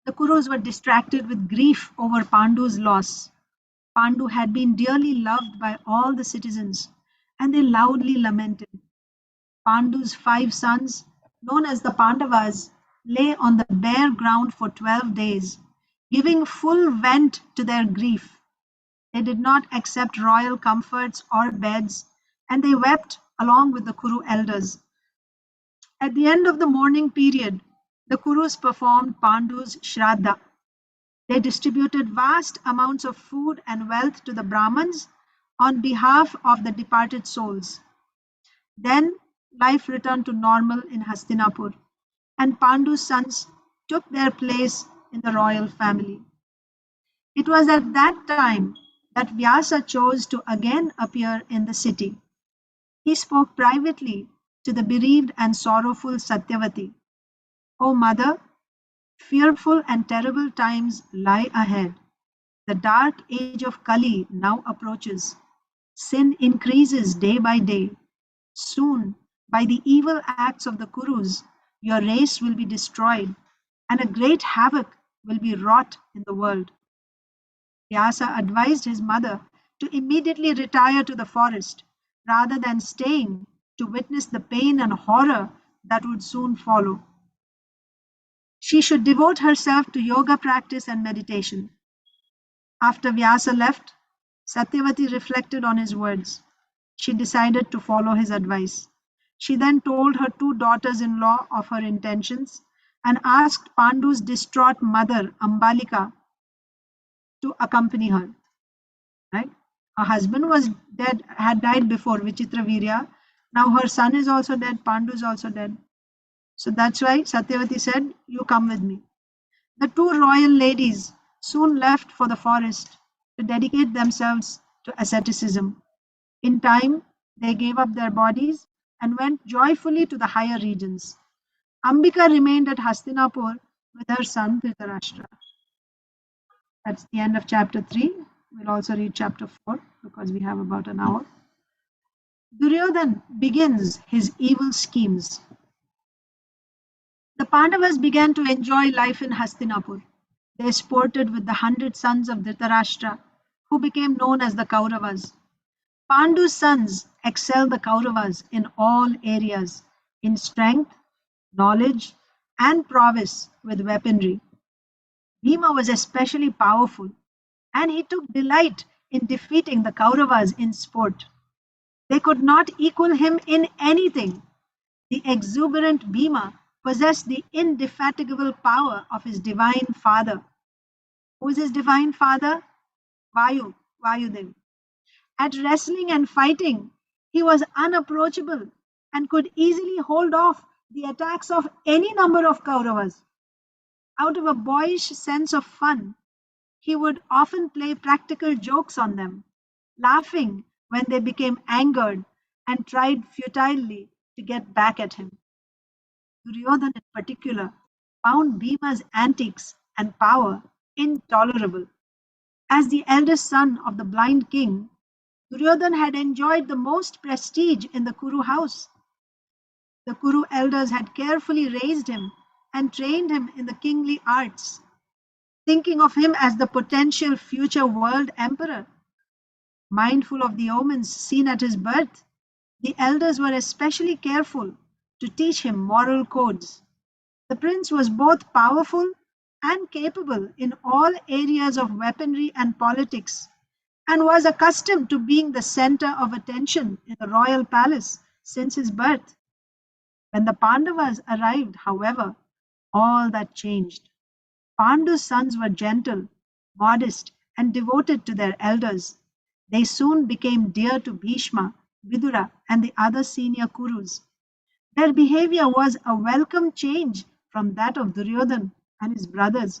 The Kurus were distracted with grief over Pandu's loss. Pandu had been dearly loved by all the citizens, and they loudly lamented. Pandu's 5 sons, known as the Pandavas, lay on the bare ground for 12 days, giving full vent to their grief. They did not accept royal comforts or beds, and they wept along with the Kuru elders. At the end of the mourning period, the Kurus performed Pandu's Shraddha. They distributed vast amounts of food and wealth to the Brahmins on behalf of the departed souls. Then life returned to normal in Hastinapura, and Pandu's sons took their place in the royal family. It was at that time that Vyasa chose to again appear in the city. He spoke privately to the bereaved and sorrowful Satyavati. O mother, fearful and terrible times lie ahead. The dark age of Kali now approaches. Sin increases day by day. Soon, by the evil acts of the Kurus, your race will be destroyed, and a great havoc will be wrought in the world. Vyasa advised his mother to immediately retire to the forest, rather than staying to witness the pain and horror that would soon follow. She should devote herself to yoga practice and meditation. After Vyasa left, Satyavati reflected on his words. She decided to follow his advice. She then told her 2 daughters-in-law of her intentions and asked Pandu's distraught mother, Ambalika, to accompany her. Right? Her husband was dead, had died before, Vichitravirya. Now her son is also dead, Pandu is also dead. So that's why Satyavati said, you come with me. The 2 royal ladies soon left for the forest to dedicate themselves to asceticism. In time, They gave up their bodies and went joyfully to the higher regions. Ambika remained at Hastinapur with her son Dhritarashtra. That's the end of chapter 3. We'll also read chapter 4 because we have about an hour. Duryodhana begins his evil schemes. The Pandavas began to enjoy life in Hastinapur. They sported with the 100 sons of Dhritarashtra, who became known as the Kauravas. Pandu's sons excelled the Kauravas in all areas, in strength, knowledge, and prowess with weaponry. Bhima was especially powerful, and he took delight in defeating the Kauravas in sport. They could not equal him in anything. The exuberant Bhima possessed the indefatigable power of his divine father. Who is his divine father? Vayudev. At wrestling and fighting, he was unapproachable and could easily hold off the attacks of any number of Kauravas. Out of a boyish sense of fun, he would often play practical jokes on them, laughing when they became angered and tried futilely to get back at him. Duryodhana in particular found Bhima's antics and power intolerable. As the eldest son of the blind king, Duryodhana had enjoyed the most prestige in the Kuru house. The Kuru elders had carefully raised him and trained him in the kingly arts, thinking of him as the potential future world emperor. Mindful of the omens seen at his birth, the elders were especially careful to teach him moral codes. The prince was both powerful and capable in all areas of weaponry and politics, and was accustomed to being the center of attention in the royal palace since his birth. When the Pandavas arrived, however, all that changed. Pandu's sons were gentle, modest, and devoted to their elders. They soon became dear to Bhishma, Vidura, and the other senior Kurus. Their behavior was a welcome change from that of Duryodhana and his brothers,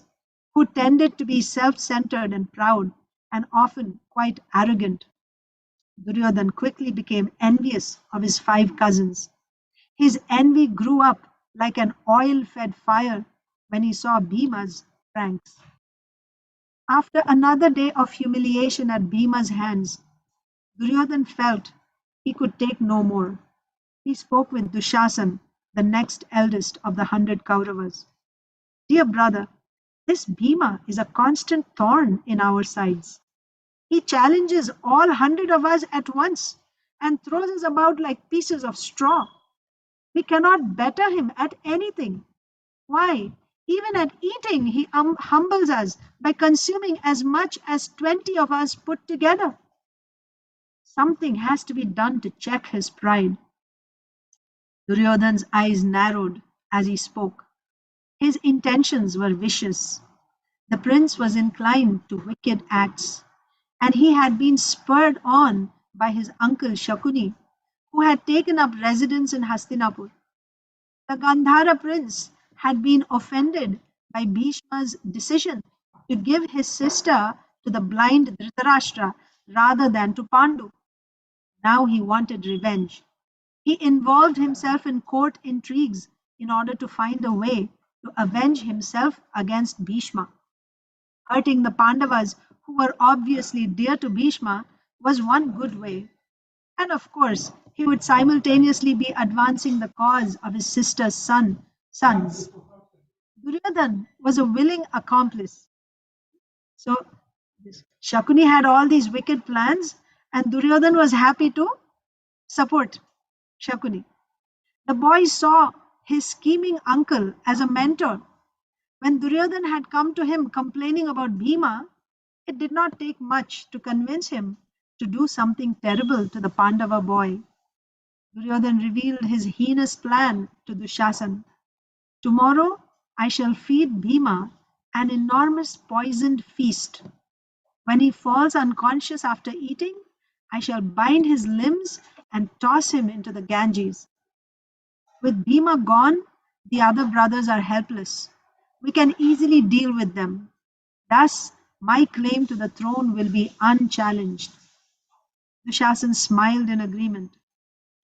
who tended to be self-centered and proud, and often quite arrogant. Duryodhana quickly became envious of his 5 cousins. His envy grew up like an oil-fed fire when he saw Bhima's pranks. After another day of humiliation at Bhima's hands, Duryodhana felt he could take no more. He spoke with Dushasana, the next eldest of the 100 Kauravas. Dear brother, this Bhima is a constant thorn in our sides. He challenges all 100 of us at once and throws us about like pieces of straw. We cannot better him at anything. Why, even at eating, he humbles us by consuming as much as 20 of us put together. Something has to be done to check his pride. Duryodhana's eyes narrowed as he spoke. His intentions were vicious. The prince was inclined to wicked acts, and he had been spurred on by his uncle Shakuni, who had taken up residence in Hastinapur. The Gandhara prince had been offended by Bhishma's decision to give his sister to the blind Dhritarashtra rather than to Pandu. Now he wanted revenge. He involved himself in court intrigues in order to find a way to avenge himself against Bhishma. Hurting the Pandavas, who were obviously dear to Bhishma, was one good way. And of course, he would simultaneously be advancing the cause of his sister's sons. Duryodhana was a willing accomplice. So Shakuni had all these wicked plans, and Duryodhana was happy to support Shakuni. The boy saw his scheming uncle as a mentor. When Duryodhana had come to him complaining about Bhima, it did not take much to convince him to do something terrible to the Pandava boy. Duryodhana revealed his heinous plan to Dushasana. Tomorrow I shall feed Bhima an enormous poisoned feast. When he falls unconscious after eating, I shall bind his limbs and toss him into the Ganges. With Bhima gone, the other brothers are helpless. We can easily deal with them. Thus, my claim to the throne will be unchallenged. Dushasana smiled in agreement.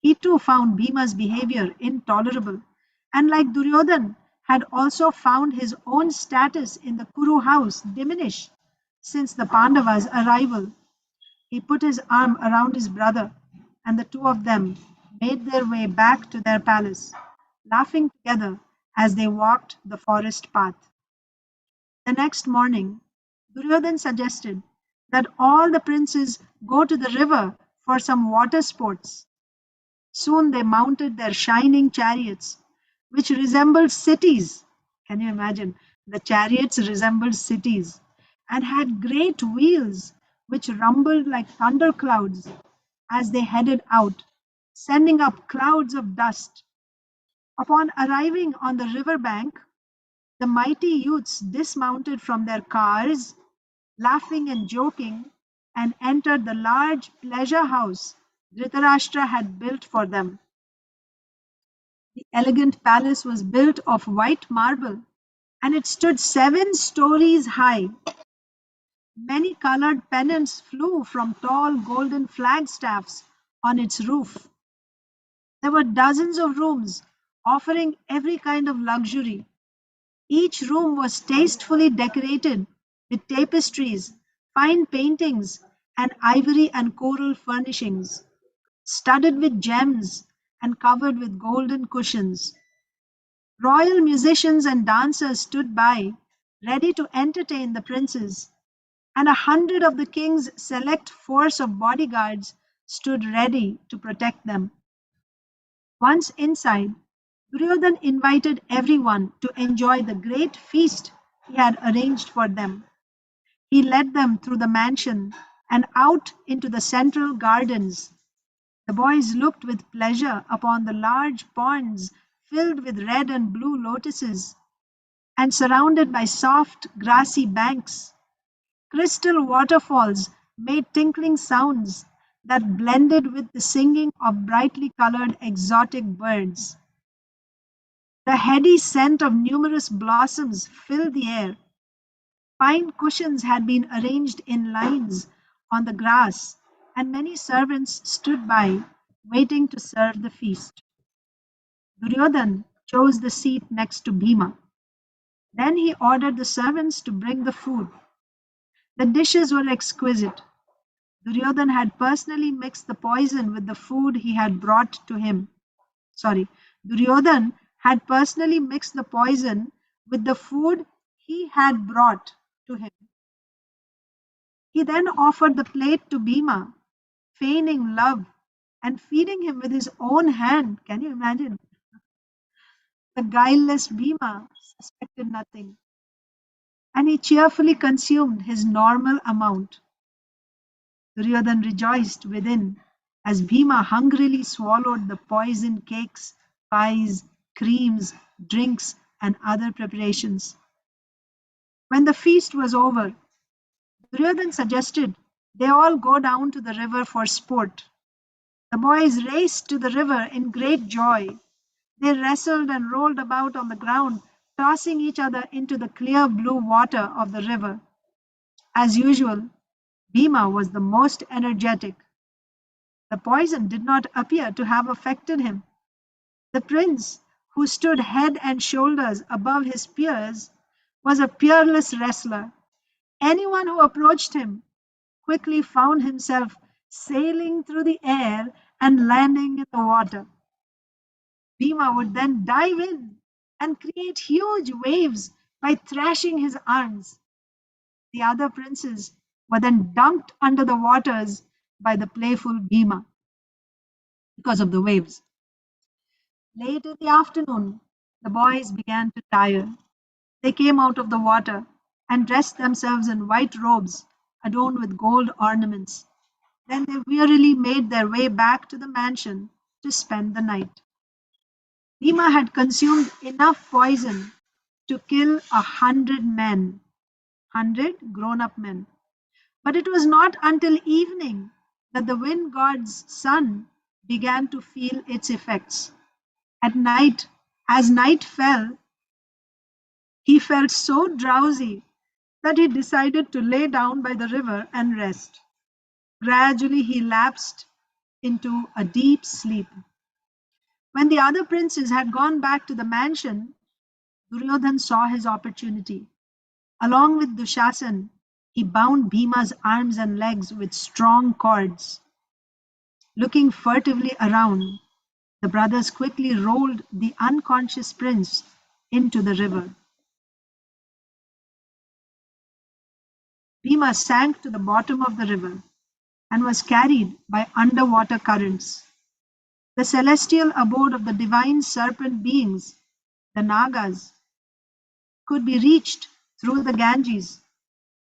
He too found Bhima's behavior intolerable, and like Duryodhana, had also found his own status in the Kuru house diminish since the Pandavas' arrival. He put his arm around his brother, and the two of them made their way back to their palace, laughing together as they walked the forest path. The next morning, Duryodhana suggested that all the princes go to the river for some water sports. Soon they mounted their shining chariots, which resembled cities. Can you imagine? The chariots resembled cities and had great wheels which rumbled like thunderclouds as they headed out, sending up clouds of dust. Upon arriving on the river bank, the mighty youths dismounted from their cars, laughing and joking, and entered the large pleasure house Dhritarashtra had built for them. The elegant palace was built of white marble, and it stood 7 stories high. Many colored pennants flew from tall golden flagstaffs on its roof. There were dozens of rooms offering every kind of luxury. Each room was tastefully decorated with tapestries, fine paintings, and ivory and coral furnishings, studded with gems and covered with golden cushions. Royal musicians and dancers stood by, ready to entertain the princes, and 100 of the king's select force of bodyguards stood ready to protect them. Once inside, Duryodhana invited everyone to enjoy the great feast he had arranged for them. He led them through the mansion and out into the central gardens. The boys looked with pleasure upon the large ponds filled with red and blue lotuses and surrounded by soft grassy banks. Crystal waterfalls made tinkling sounds that blended with the singing of brightly colored exotic birds. The heady scent of numerous blossoms filled the air. Pine cushions had been arranged in lines on the grass, and many servants stood by, waiting to serve the feast. Duryodhana chose the seat next to Bhima. Then he ordered the servants to bring the food. The dishes were exquisite. Duryodhana had personally mixed the poison with the food he had brought to him. Duryodhana had personally mixed the poison with the food he had brought to him. He then offered the plate to Bhima, feigning love and feeding him with his own hand. Can you imagine? The guileless Bhima suspected nothing, and he cheerfully consumed his normal amount. Duryodhana rejoiced within as Bhima hungrily swallowed the poisoned cakes, pies, creams, drinks, and other preparations. When the feast was over, Duryodhana suggested they all go down to the river for sport. The boys raced to the river in great joy. They wrestled and rolled about on the ground, tossing each other into the clear blue water of the river. As usual, Bhima was the most energetic. The poison did not appear to have affected him. The prince, who stood head and shoulders above his peers, was a peerless wrestler. Anyone who approached him quickly found himself sailing through the air and landing in the water. Bhima would then dive in and create huge waves by thrashing his arms. The other princes were then dunked under the waters by the playful Bhima because of the waves. Late in the afternoon, the boys began to tire. They came out of the water and dressed themselves in white robes adorned with gold ornaments. Then they wearily made their way back to the mansion to spend the night. Bhima had consumed enough poison to kill 100 men, 100 grown-up men. But it was not until evening that the wind god's son began to feel its effects. At night, as night fell, he felt so drowsy that he decided to lay down by the river and rest. Gradually, he lapsed into a deep sleep. When the other princes had gone back to the mansion, Duryodhana saw his opportunity. Along with Dushasana, he bound Bhima's arms and legs with strong cords. Looking furtively around, the brothers quickly rolled the unconscious prince into the river. Bhima sank to the bottom of the river and was carried by underwater currents. The celestial abode of the divine serpent beings, the Nagas, could be reached through the Ganges,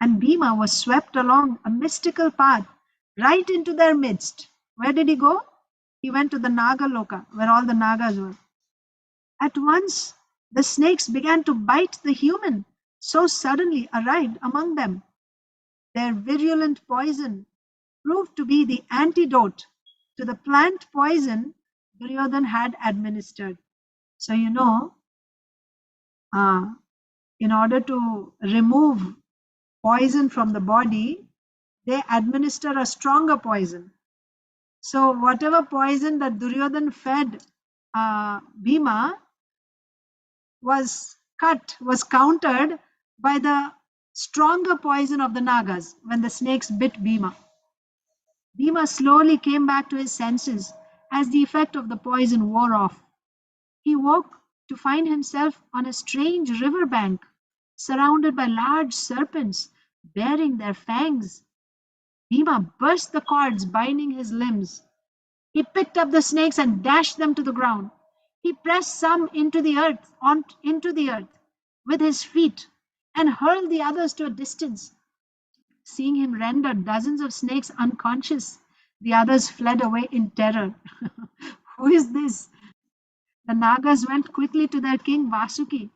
and Bhima was swept along a mystical path right into their midst. Where did he go? He went to the Nagaloka, where all the Nagas were. At once, the snakes began to bite the human, so suddenly arrived among them. Their virulent poison proved to be the antidote to the plant poison Duryodhana had administered. So, in order to remove poison from the body, they administer a stronger poison. So, whatever poison that Duryodhana fed Bhima was countered by the stronger poison of the Nagas when the snakes bit Bhima. Bhima slowly came back to his senses as the effect of the poison wore off. He woke to find himself on a strange river bank, surrounded by large serpents bearing their fangs. Bhima burst the cords binding his limbs. He picked up the snakes and dashed them to the ground. He pressed some into the earth with his feet and hurled the others to a distance. Seeing him render dozens of snakes unconscious, the others fled away in terror. Who is this? The Nagas went quickly to their king Vasuki.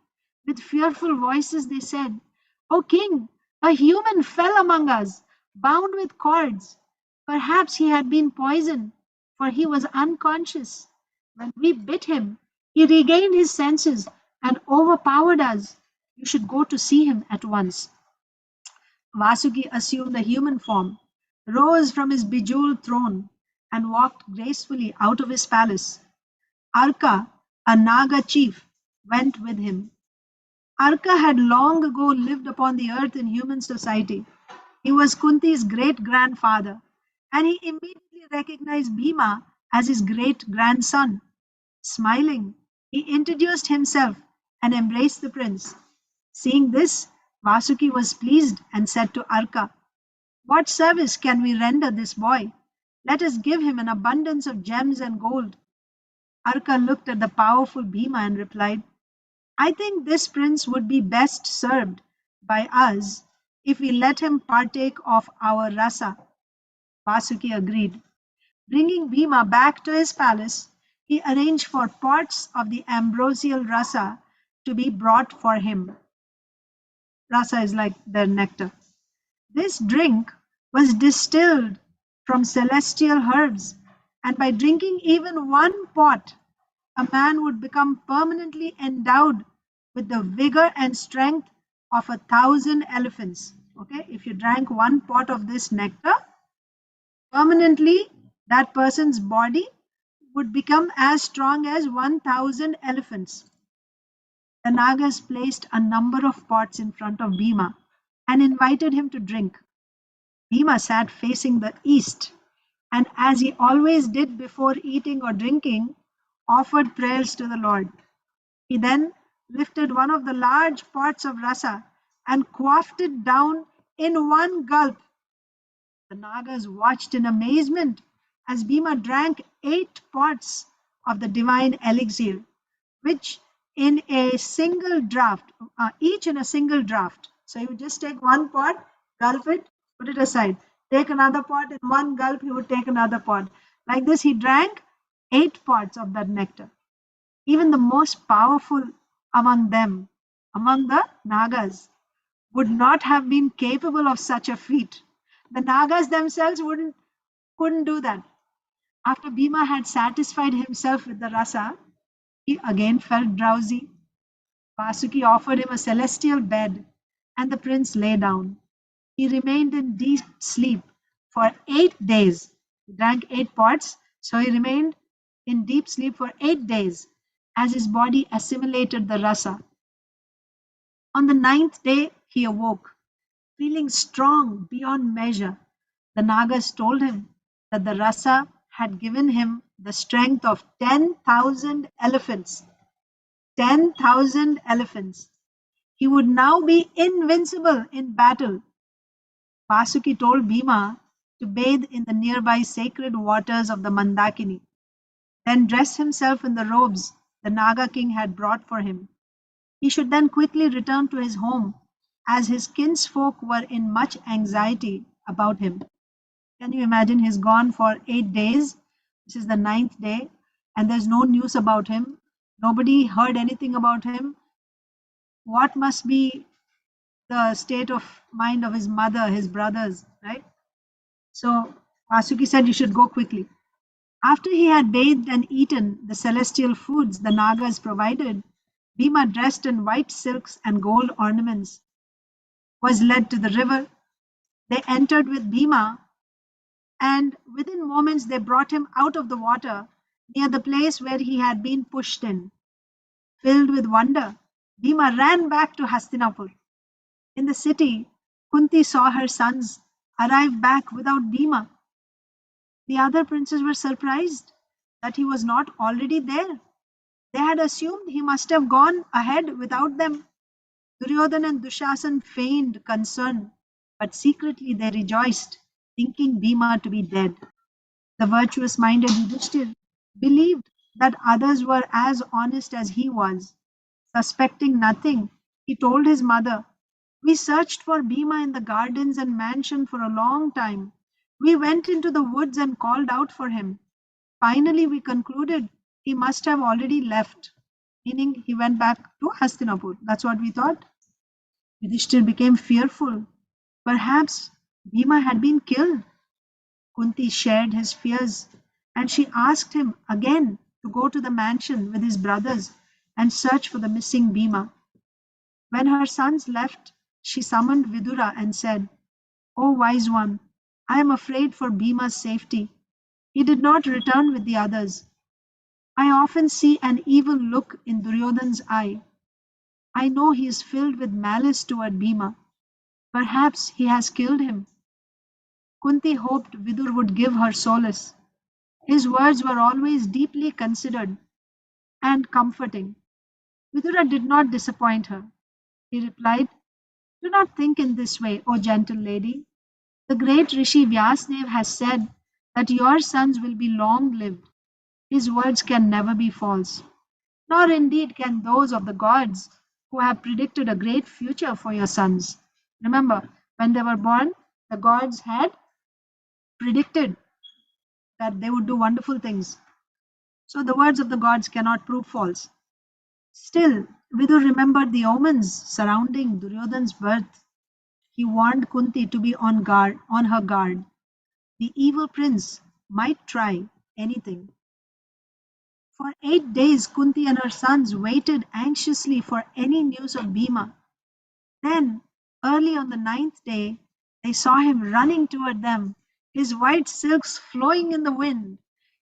With fearful voices they said, "O king, a human fell among us, bound with cords. Perhaps he had been poisoned, for he was unconscious. When we bit him, he regained his senses and overpowered us. You should go to see him at once." Vasuki assumed a human form, rose from his bejeweled throne, and walked gracefully out of his palace. Arka, a Naga chief, went with him. Arka had long ago lived upon the earth in human society. He was Kunti's great-grandfather, and he immediately recognized Bhima as his great-grandson. Smiling, he introduced himself and embraced the prince. Seeing this, Vasuki was pleased and said to Arka, "What service can we render this boy? Let us give him an abundance of gems and gold." Arka looked at the powerful Bhima and replied, "I think this prince would be best served by us if we let him partake of our rasa." Vasuki agreed. Bringing Bhima back to his palace, he arranged for pots of the ambrosial rasa to be brought for him. Rasa is like their nectar. This drink was distilled from celestial herbs, and by drinking even one pot, a man would become permanently endowed with the vigor and strength of 1,000 elephants. Okay, if you drank one pot of this nectar, permanently that person's body would become as strong as 1,000 elephants. The Nagas placed a number of pots in front of Bhima and invited him to drink. Bhima sat facing the east, and as he always did before eating or drinking, offered prayers to the Lord. He then lifted one of the large pots of rasa and quaffed it down in one gulp. The Nagas watched in amazement as Bhima drank 8 pots of the divine elixir, which in a single draught, each in a single draught. So he would just take one pot, gulp it, put it aside. Take another pot, in one gulp he would take another pot. Like this, he drank 8 pots of that nectar. Even the most powerful among them, among the Nagas, would not have been capable of such a feat. The Nagas themselves couldn't do that. After Bhima had satisfied himself with the rasa, he again felt drowsy. Vasuki offered him a celestial bed, and the prince lay down. He remained in deep sleep for 8 days. He drank 8 pots, so he remained in deep sleep for 8 days as his body assimilated the rasa. On the 9th day, he awoke, feeling strong beyond measure. The Nagas told him that the rasa had given him the strength of 10,000 elephants. 10,000 elephants. He would now be invincible in battle. Vasuki told Bhima to bathe in the nearby sacred waters of the Mandakini, then dress himself in the robes the Naga king had brought for him. He should then quickly return to his home, as his kinsfolk were in much anxiety about him. Can you imagine? He's gone for 8 days. This is the 9th day, and there's no news about him. Nobody heard anything about him. What must be the state of mind of his mother, his brothers, right? So Vasuki said, you should go quickly. After he had bathed and eaten the celestial foods the Nagas provided, Bhima, dressed in white silks and gold ornaments, was led to the river. They entered with Bhima, and within moments they brought him out of the water near the place where he had been pushed in. Filled with wonder, Bhima ran back to Hastinapura. In the city, Kunti saw her sons arrive back without Bhima. The other princes were surprised that he was not already there. They had assumed he must have gone ahead without them. Duryodhana and Dushashana feigned concern, but secretly they rejoiced, thinking Bhima to be dead. The virtuous-minded Yudhishthir believed that others were as honest as he was. Suspecting nothing, he told his mother, "We searched for Bhima in the gardens and mansion for a long time. We went into the woods and called out for him. Finally, we concluded he must have already left," meaning he went back to Hastinapur. That's what we thought. Yudhishthir became fearful. Perhaps Bhima had been killed. Kunti shared his fears, and she asked him again to go to the mansion with his brothers and search for the missing Bhima. When her sons left, she summoned Vidura and said, "O wise one, I am afraid for Bhima's safety. He did not return with the others. I often see an evil look in Duryodhana's eye. I know he is filled with malice toward Bhima. Perhaps he has killed him." Kunti hoped Vidur would give her solace. His words were always deeply considered and comforting. Vidura did not disappoint her. He replied, "Do not think in this way, O gentle lady. The great Rishi Vyasadeva has said that your sons will be long-lived. His words can never be false. Nor indeed can those of the gods who have predicted a great future for your sons." Remember, when they were born, the gods had predicted that they would do wonderful things. So the words of the gods cannot prove false. Still, Vidur remembered the omens surrounding Duryodhana's birth. He warned Kunti to be on her guard. The evil prince might try anything. For 8 days, Kunti and her sons waited anxiously for any news of Bhima. Then, early on the 9th day, they saw him running toward them, his white silks flowing in the wind.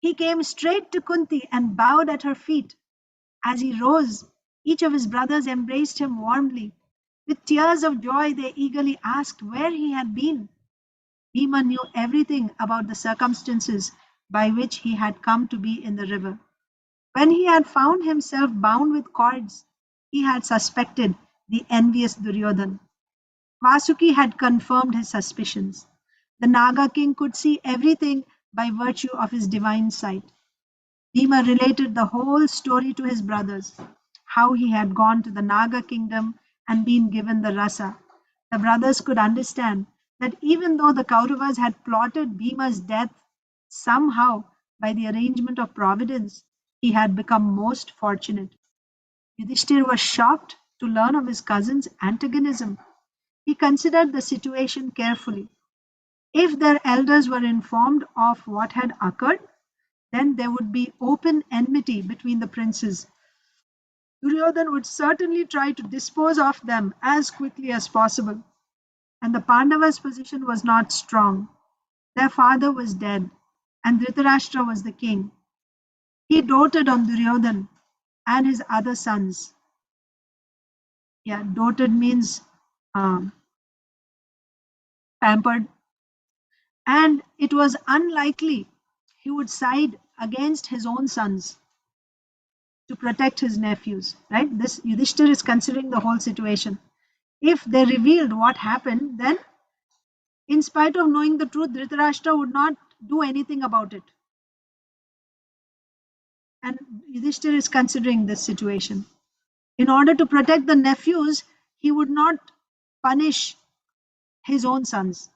He came straight to Kunti and bowed at her feet. As he rose, each of his brothers embraced him warmly. With tears of joy, they eagerly asked where he had been. Bhima knew everything about the circumstances by which he had come to be in the river. When he had found himself bound with cords, he had suspected the envious Duryodhana. Vasuki had confirmed his suspicions. The Naga king could see everything by virtue of his divine sight. Bhima related the whole story to his brothers, how he had gone to the Naga kingdom and been given the rasa. The brothers could understand that even though the Kauravas had plotted Bhima's death, somehow, by the arrangement of providence, he had become most fortunate. Yudhishthir was shocked to learn of his cousin's antagonism. He considered the situation carefully. If their elders were informed of what had occurred, then there would be open enmity between the princes. Duryodhana would certainly try to dispose of them as quickly as possible. And the Pandavas' position was not strong. Their father was dead, and Dhritarastra was the king. He doted on Duryodhana and his other sons. Yeah, doted means pampered. And it was unlikely he would side against his own sons to protect his nephews, right? This Yudhishthir is considering the whole situation. If they revealed what happened, then in spite of knowing the truth, Dhritarashtra would not do anything about it. And Yudhishthir is considering this situation. In order to protect the nephews, he would not punish his own sons.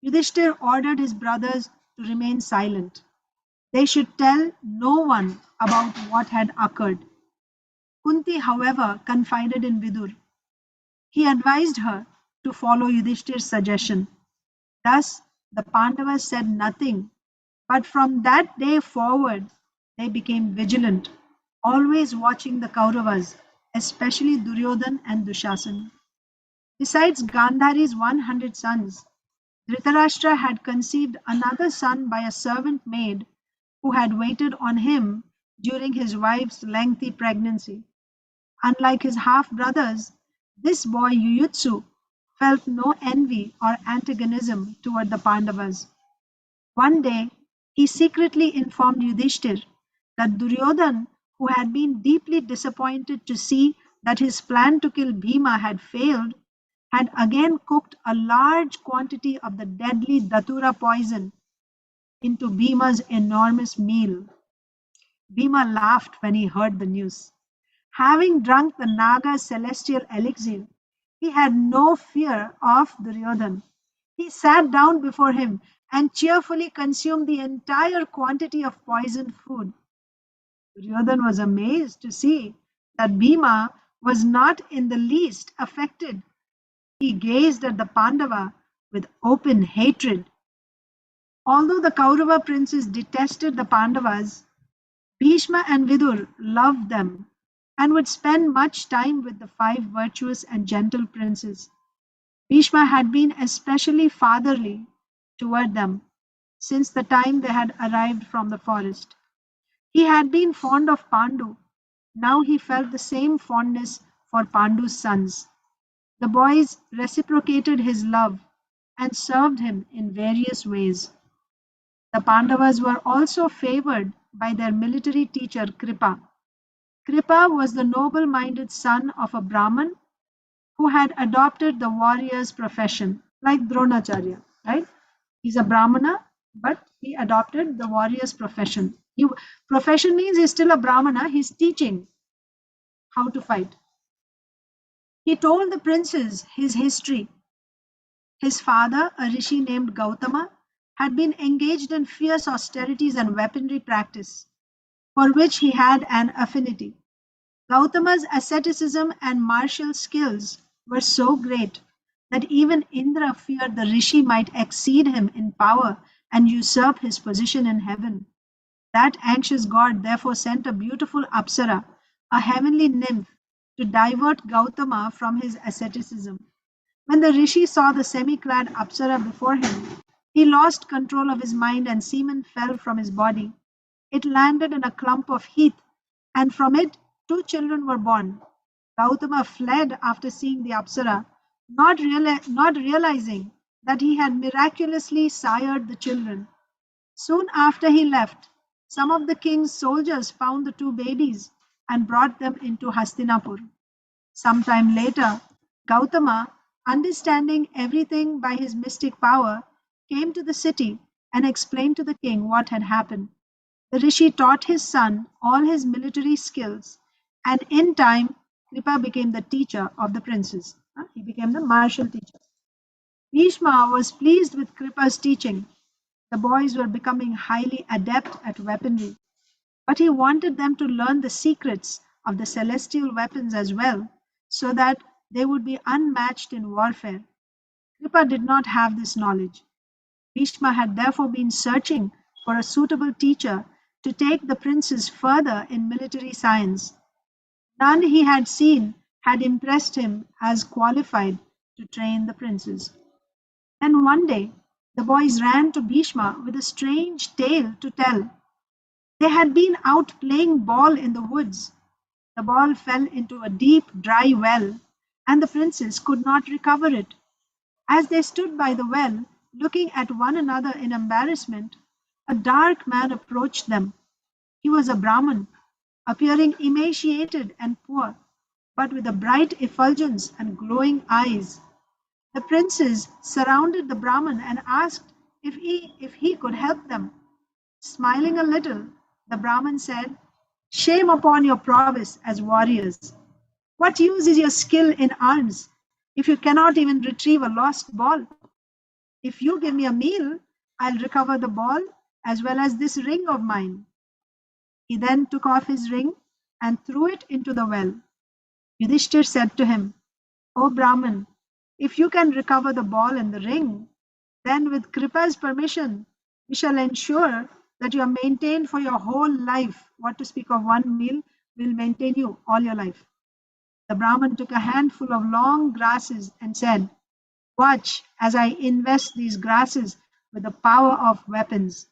Yudhishthir ordered his brothers to remain silent. They should tell no one about what had occurred. Kunti, however, confided in Vidur. He advised her to follow Yudhishthir's suggestion. Thus, the Pandavas said nothing, but from that day forward, they became vigilant, always watching the Kauravas, especially Duryodhana and Dushashana. Besides Gandhari's 100 sons, Dhritarashtra had conceived another son by a servant maid who had waited on him during his wife's lengthy pregnancy. Unlike his half brothers, this boy Yuyutsu felt no envy or antagonism toward the Pandavas. One day, he secretly informed Yudhishthir that Duryodhana, who had been deeply disappointed to see that his plan to kill Bhima had failed, had again cooked a large quantity of the deadly datura poison into Bhima's enormous meal. Bhima laughed when he heard the news. Having drunk the Naga's celestial elixir, he had no fear of Duryodhana. He sat down before him and cheerfully consumed the entire quantity of poisoned food. Duryodhana was amazed to see that Bhima was not in the least affected. He gazed at the Pandava with open hatred. Although the Kaurava princes detested the Pandavas, Bhishma and Vidur loved them and would spend much time with the five virtuous and gentle princes. Bhishma had been especially fatherly toward them since the time they had arrived from the forest. He had been fond of Pandu. Now he felt the same fondness for Pandu's sons. The boys reciprocated his love and served him in various ways. The Pandavas were also favored by their military teacher Kripa. Kripa was the noble-minded son of a Brahmin who had adopted the warrior's profession, like Dronacharya, right? He's a Brahmana, but he adopted the warrior's profession. Profession means he's still a Brahmana, he's teaching how to fight. He told the princes his history. His father, a rishi named Gautama, had been engaged in fierce austerities and weaponry practice, for which he had an affinity. Gautama's asceticism and martial skills were so great that even Indra feared the rishi might exceed him in power and usurp his position in heaven. That anxious god therefore sent a beautiful Apsara, a heavenly nymph, to divert Gautama from his asceticism. When the rishi saw the semi-clad Apsara before him, he lost control of his mind and semen fell from his body. It landed in a clump of heath, and from it 2 children were born. Gautama fled after seeing the Apsara, not realizing that he had miraculously sired the children. Soon after he left, some of the king's soldiers found the 2 babies and brought them into Hastinapura. Sometime later, Gautama, understanding everything by his mystic power, came to the city and explained to the king what had happened. The rishi taught his son all his military skills, and in time, Kripa became the teacher of the princes. He became the martial teacher. Bhishma was pleased with Kripa's teaching. The boys were becoming highly adept at weaponry, but he wanted them to learn the secrets of the celestial weapons as well, so that they would be unmatched in warfare. Kripa did not have this knowledge. Bhishma had therefore been searching for a suitable teacher to take the princes further in military science. None he had seen had impressed him as qualified to train the princes. And one day, the boys ran to Bhishma with a strange tale to tell. They had been out playing ball in the woods. The ball fell into a deep, dry well, and the princes could not recover it. As they stood by the well, looking at one another in embarrassment, a dark man approached them. He was a Brahmin, appearing emaciated and poor, but with a bright effulgence and glowing eyes. The princes surrounded the Brahmin and asked if he could help them. Smiling a little, the Brahmin said, "Shame upon your prowess as warriors. What use is your skill in arms if you cannot even retrieve a lost ball? If you give me a meal, I'll recover the ball as well as this ring of mine." He then took off his ring and threw it into the well. Yudhishthir said to him, "O Brahman, if you can recover the ball and the ring, then with Kripa's permission, we shall ensure that you are maintained for your whole life. What to speak of one meal will maintain you all your life." The Brahman took a handful of long grasses and said, "Watch as I invest these grasses with the power of weapons.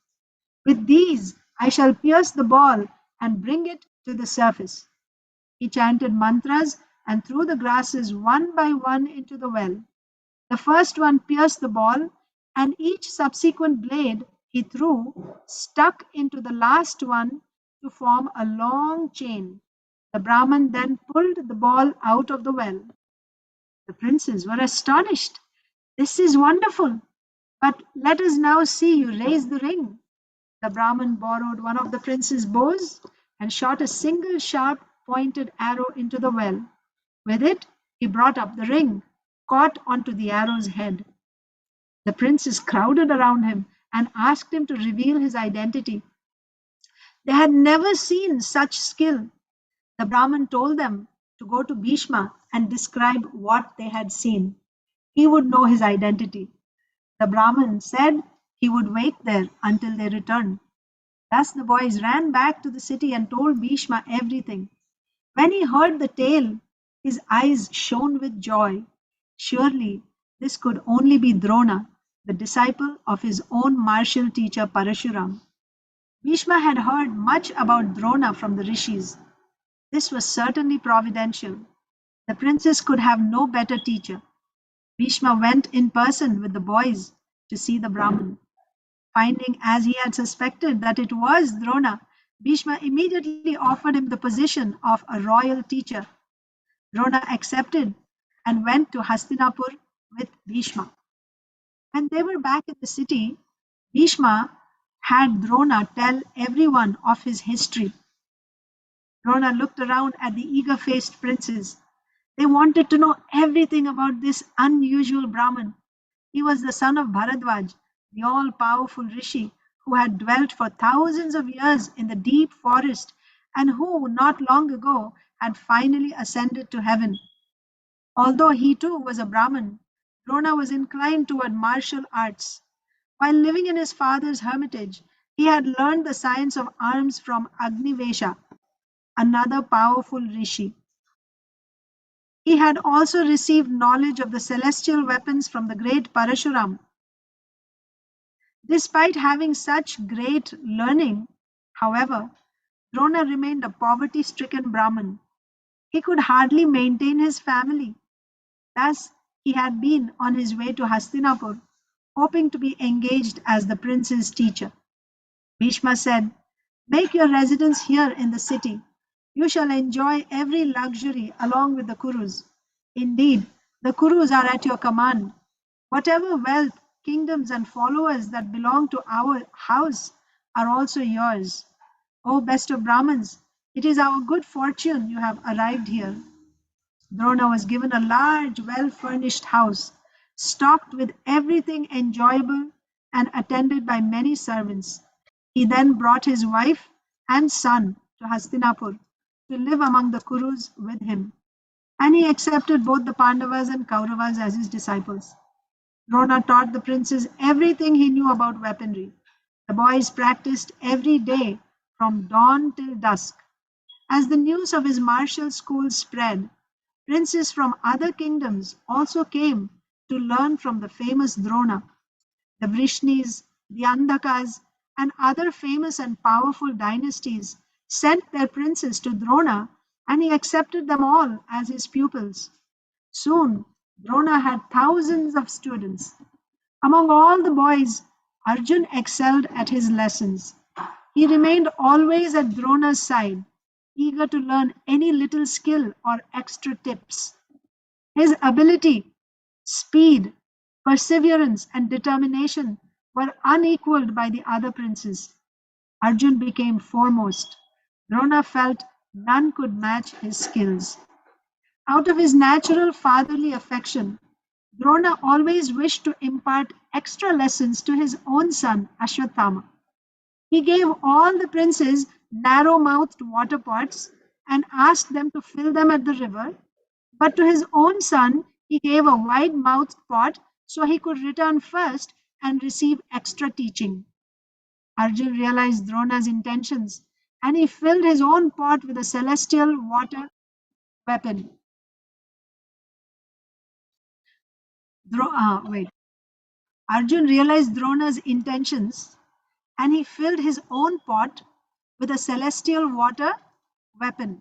With these I shall pierce the ball and bring it to the surface." He chanted mantras and threw the grasses one by one into the well. The first one pierced the ball, and each subsequent blade he threw stuck into the last one to form a long chain. The Brahman then pulled the ball out of the well. The princes were astonished. "This is wonderful, but let us now see you raise the ring." The Brahman borrowed one of the prince's bows and shot a single sharp pointed arrow into the well. With it, he brought up the ring, caught onto the arrow's head. The princes crowded around him and asked him to reveal his identity. They had never seen such skill. The Brahman told them to go to Bhishma and describe what they had seen. He would know his identity. The Brahman said he would wait there until they returned. Thus the boys ran back to the city and told Bhishma everything. When he heard the tale, his eyes shone with joy. Surely this could only be Drona, the disciple of his own martial teacher Parashuram. Bhishma had heard much about Drona from the rishis. This was certainly providential. The princes could have no better teacher. Bhishma went in person with the boys to see the Brahman. Finding, as he had suspected, that it was Drona, Bhishma immediately offered him the position of a royal teacher. Drona accepted and went to Hastinapura with Bhishma. When they were back in the city, Bhishma had Drona tell everyone of his history. Drona looked around at the eager-faced princes. They wanted to know everything about this unusual Brahman. He was the son of Bharadvaj, the all-powerful rishi who had dwelt for thousands of years in the deep forest and who, not long ago, had finally ascended to heaven. Although he too was a Brahmin, Drona was inclined toward martial arts. While living in his father's hermitage, he had learned the science of arms from Agnivesha, another powerful rishi. He had also received knowledge of the celestial weapons from the great Parashuram. Despite having such great learning, however, Drona remained a poverty-stricken Brahmin. He could hardly maintain his family. Thus, he had been on his way to Hastinapura, hoping to be engaged as the prince's teacher. Bhishma said, "Make your residence here in the city. You shall enjoy every luxury along with the Kurus. Indeed, the Kurus are at your command. Whatever wealth, kingdoms, and followers that belong to our house are also yours. O best of Brahmins, it is our good fortune you have arrived here." Drona was given a large, well-furnished house, stocked with everything enjoyable and attended by many servants. He then brought his wife and son to Hastinapur to live among the Kurus with him, and he accepted both the Pandavas and Kauravas as his disciples. Drona taught the princes everything he knew about weaponry. The boys practiced every day from dawn till dusk. As the news of his martial school spread, princes from other kingdoms also came to learn from the famous Drona. The Vrishnis, the Andhakas, and other famous and powerful dynasties sent their princes to Drona, and he accepted them all as his pupils. Soon, Drona had thousands of students. Among all the boys, Arjun excelled at his lessons. He remained always at Drona's side, eager to learn any little skill or extra tips. His ability, speed, perseverance, and determination were unequaled by the other princes. Arjun became foremost. Drona felt none could match his skills. Out of his natural fatherly affection, Drona always wished to impart extra lessons to his own son, Ashwatthama. He gave all the princes narrow mouthed water pots and asked them to fill them at the river, but to his own son he gave a wide mouthed pot so he could return first and receive extra teaching. Arjun realized Drona's intentions and he filled his own pot with a celestial water weapon. Wait. Arjun realized Drona's intentions and he filled his own pot with a celestial water weapon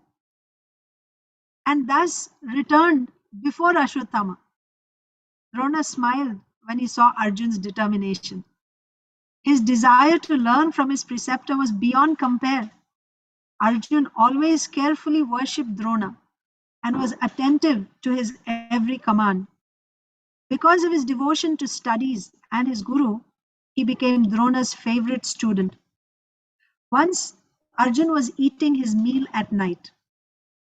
and thus returned before Ashwatthama. Drona smiled when he saw Arjun's determination. His desire to learn from his preceptor was beyond compare. Arjun always carefully worshipped Drona and was attentive to his every command. Because of his devotion to studies and his guru, he became Drona's favorite student. Once, Arjun was eating his meal at night.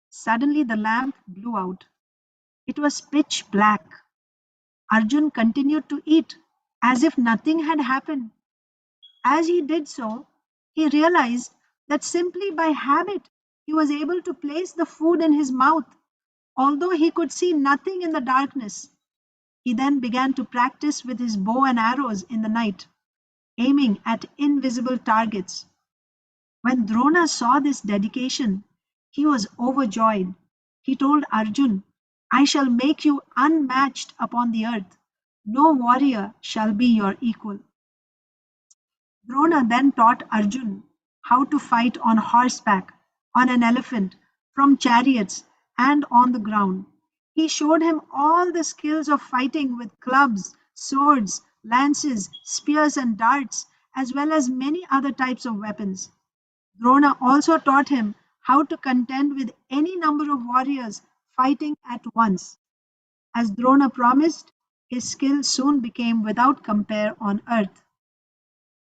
Suddenly, the lamp blew out. It was pitch black. Arjun continued to eat as if nothing had happened. As he did so, he realized that simply by habit he was able to place the food in his mouth, although he could see nothing in the darkness. He then began to practice with his bow and arrows in the night, aiming at invisible targets. When Drona saw this dedication, he was overjoyed. He told Arjun, I shall make you unmatched upon the earth. No warrior shall be your equal. Drona then taught Arjun how to fight on horseback, on an elephant, from chariots, and on the ground. He showed him all the skills of fighting with clubs, swords, lances, spears, and darts, as well as many other types of weapons. Drona also taught him how to contend with any number of warriors fighting at once. As Drona promised, his skill soon became without compare on earth.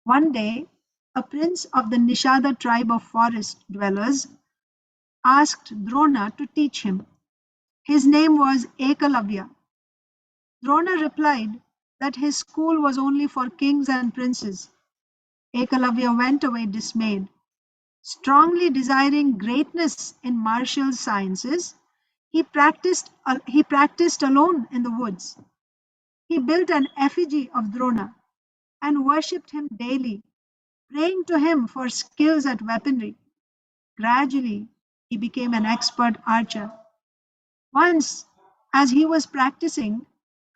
One day, a prince of the Nishada tribe of forest dwellers asked Drona to teach him. His name was Ekalavya. Drona replied that his school was only for kings and princes. Ekalavya went away dismayed. Strongly desiring greatness in martial sciences, he practiced alone in the woods. He built an effigy of Drona and worshipped him daily, praying to him for skills at weaponry. Gradually, he became an expert archer. Once, as he was practicing,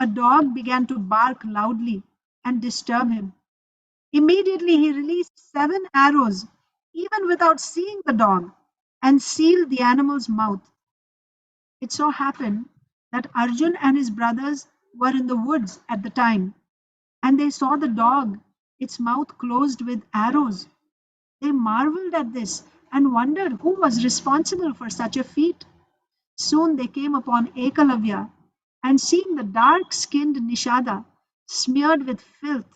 a dog began to bark loudly and disturb him. Immediately, he released 7 arrows, even without seeing the dog, and sealed the animal's mouth. It so happened that Arjun and his brothers were in the woods at the time, and they saw the dog, its mouth closed with arrows. They marveled at this and wondered who was responsible for such a feat. Soon they came upon Ekalavya, and seeing the dark-skinned Nishada smeared with filth,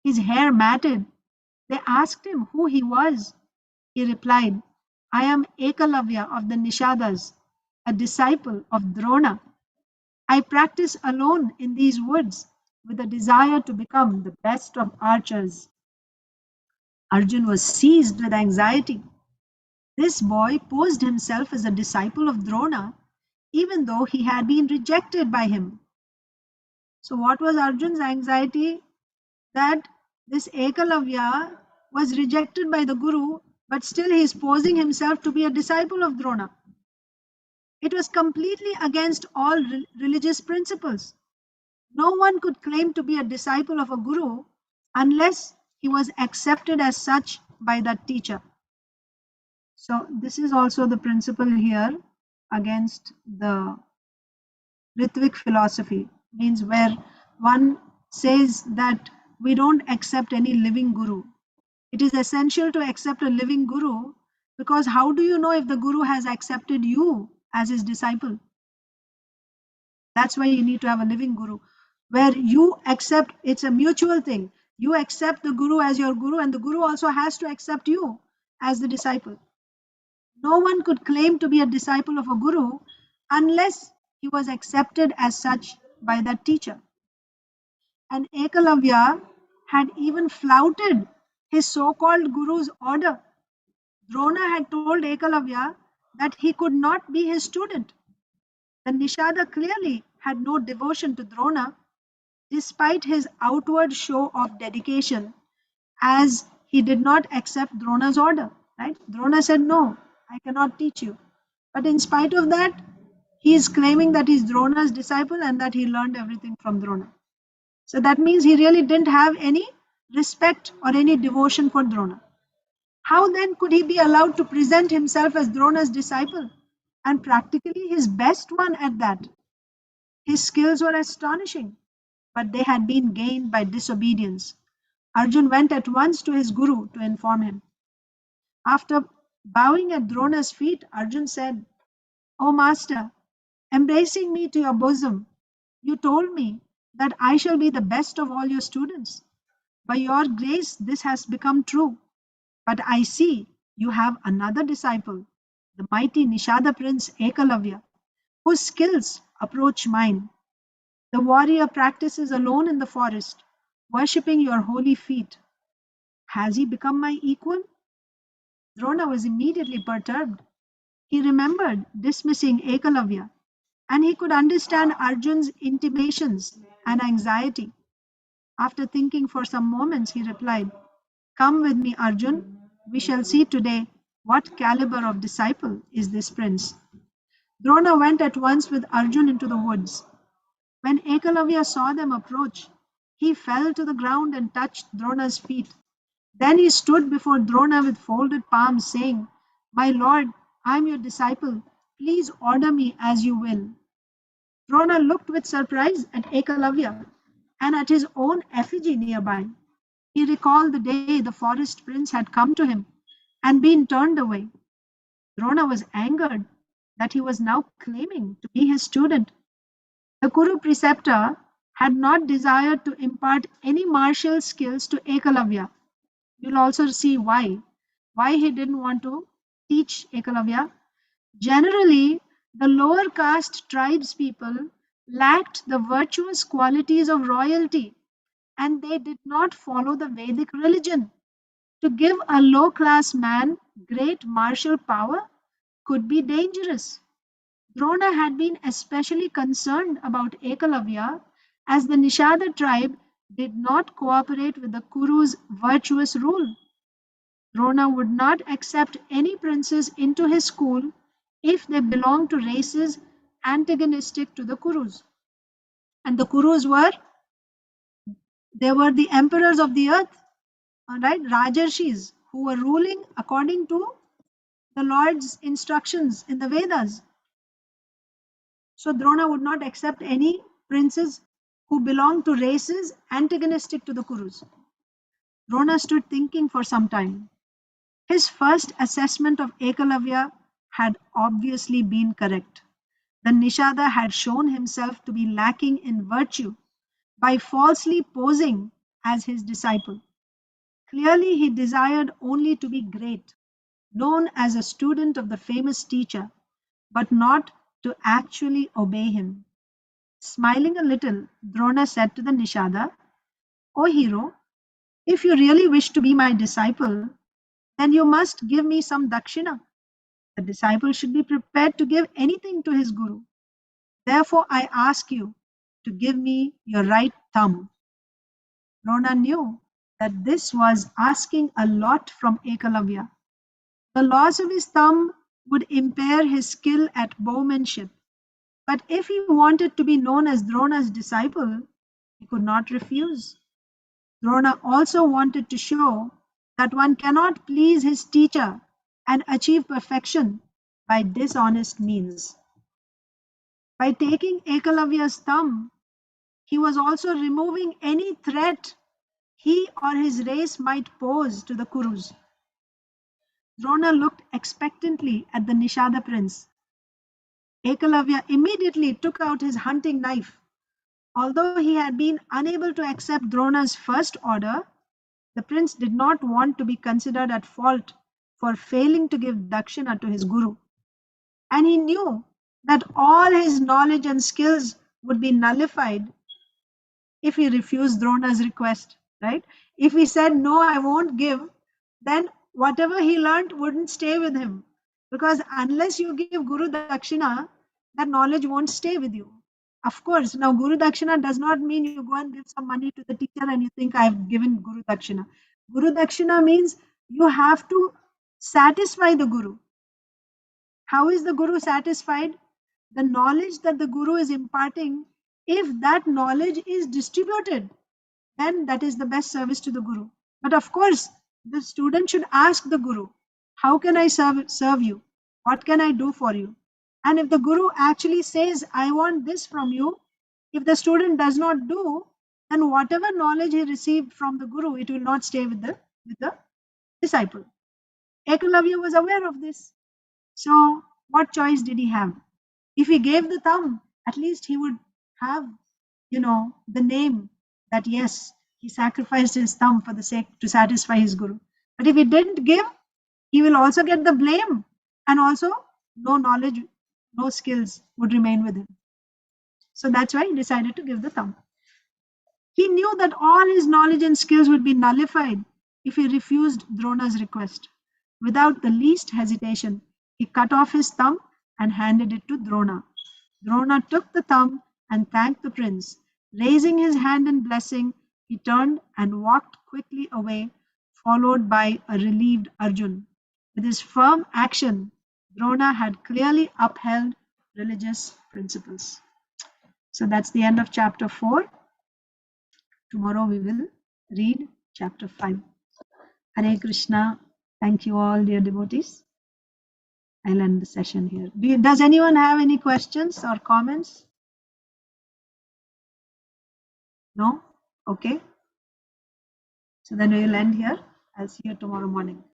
his hair matted, they asked him who he was. He replied, I am Ekalavya of the Nishadas, a disciple of Drona. I practice alone in these woods with a desire to become the best of archers. Arjun was seized with anxiety. This boy posed himself as a disciple of Drona, even though he had been rejected by him. So, what was Arjun's anxiety? That this Ekalavya was rejected by the Guru, but still he is posing himself to be a disciple of Drona. It was completely against all religious principles. No one could claim to be a disciple of a Guru unless he was accepted as such by that teacher. So this is also the principle here against the Ritvik philosophy, means where one says that we don't accept any living guru. It is essential to accept a living guru, because how do you know if the guru has accepted you as his disciple? That's why you need to have a living guru, where you accept, it's a mutual thing. You accept the guru as your guru, and the guru also has to accept you as the disciple. No one could claim to be a disciple of a guru unless he was accepted as such by that teacher. And Ekalavya had even flouted his so-called guru's order. Drona had told Ekalavya that he could not be his student. The Nishada clearly had no devotion to Drona, despite his outward show of dedication, as he did not accept Drona's order. Right? Drona said, "No, I cannot teach you." But in spite of that, he is claiming that he's Drona's disciple and that he learned everything from Drona. So that means he really didn't have any respect or any devotion for Drona. How then could he be allowed to present himself as Drona's disciple, and practically his best one at that? His skills were astonishing, but they had been gained by disobedience. Arjun went at once to his guru to inform him. After bowing at Drona's feet, Arjun said, "O master, embracing me to your bosom, you told me that I shall be the best of all your students. By your grace, this has become true. But I see you have another disciple, the mighty Nishada prince Ekalavya, whose skills approach mine. The warrior practices alone in the forest, worshipping your holy feet. Has he become my equal?" Drona was immediately perturbed. He remembered dismissing Ekalavya, and he could understand Arjun's intimations and anxiety. After thinking for some moments, he replied, "Come with me, Arjun. We shall see today what caliber of disciple is this prince." Drona went at once with Arjun into the woods. When Ekalavya saw them approach, he fell to the ground and touched Drona's feet. Then he stood before Drona with folded palms, saying, "My lord, I am your disciple. Please order me as you will." Drona looked with surprise at Ekalavya and at his own effigy nearby. He recalled the day the forest prince had come to him and been turned away. Drona was angered that he was now claiming to be his student. The Kuru preceptor had not desired to impart any martial skills to Ekalavya. You'll also see why he didn't want to teach Ekalavya. Generally, the lower caste tribes people lacked the virtuous qualities of royalty, and they did not follow the Vedic religion. To give a low class man great martial power could be dangerous. Drona had been especially concerned about Ekalavya, as the Nishada tribe did not cooperate with the Kuru's virtuous rule. Drona would not accept any princes into his school if they belonged to races antagonistic to the Kurus. And the Kurus they were the emperors of the earth, all right, Rajarshis, who were ruling according to the Lord's instructions in the Vedas. So Drona would not accept any princes who belonged to races antagonistic to the Kurus. Drona stood thinking for some time. His first assessment of Ekalavya had obviously been correct. The Nishada had shown himself to be lacking in virtue by falsely posing as his disciple. Clearly, he desired only to be great, known as a student of the famous teacher, but not to actually obey him. Smiling a little, Drona said to the Nishada, "O hero, if you really wish to be my disciple, then you must give me some dakshina. The disciple should be prepared to give anything to his guru. Therefore, I ask you to give me your right thumb." Drona knew that this was asking a lot from Ekalavya. The loss of his thumb would impair his skill at bowmanship. But if he wanted to be known as Drona's disciple, he could not refuse. Drona also wanted to show that one cannot please his teacher and achieve perfection by dishonest means. By taking Ekalavya's thumb, he was also removing any threat he or his race might pose to the Kurus. Drona looked expectantly at the Nishada prince. Ekalavya immediately took out his hunting knife. Although he had been unable to accept Drona's first order, the prince did not want to be considered at fault for failing to give dakshina to his guru. And he knew that all his knowledge and skills would be nullified if he refused Drona's request, right? If he said, no, I won't give, then whatever he learned wouldn't stay with him. Because unless you give Guru Dakshina, that knowledge won't stay with you. Of course, now Guru Dakshina does not mean you go and give some money to the teacher and you think I've given Guru Dakshina. Guru Dakshina means you have to satisfy the Guru. How is the Guru satisfied? The knowledge that the Guru is imparting, if that knowledge is distributed, then that is the best service to the Guru. But of course, the student should ask the Guru, how can I serve you? What can I do for you? And if the Guru actually says, I want this from you, if the student does not do, then whatever knowledge he received from the Guru, it will not stay with the disciple. Ekalavya was aware of this. So what choice did he have? If he gave the thumb, at least he would have, the name that yes, he sacrificed his thumb for the sake to satisfy his guru. But if he didn't give, he will also get the blame, and also no knowledge, no skills would remain with him. So that's why he decided to give the thumb. He knew that all his knowledge and skills would be nullified if he refused Drona's request. Without the least hesitation, he cut off his thumb and handed it to Drona. Drona took the thumb and thanked the prince. Raising his hand in blessing, he turned and walked quickly away, followed by a relieved Arjun. With his firm action, Drona had clearly upheld religious principles. So that's the end of chapter 4. Tomorrow we will read chapter 5. Hare Krishna. Thank you all, dear devotees. I'll end the session here. Does anyone have any questions or comments? No? Okay. So then we will end here. I'll see you tomorrow morning.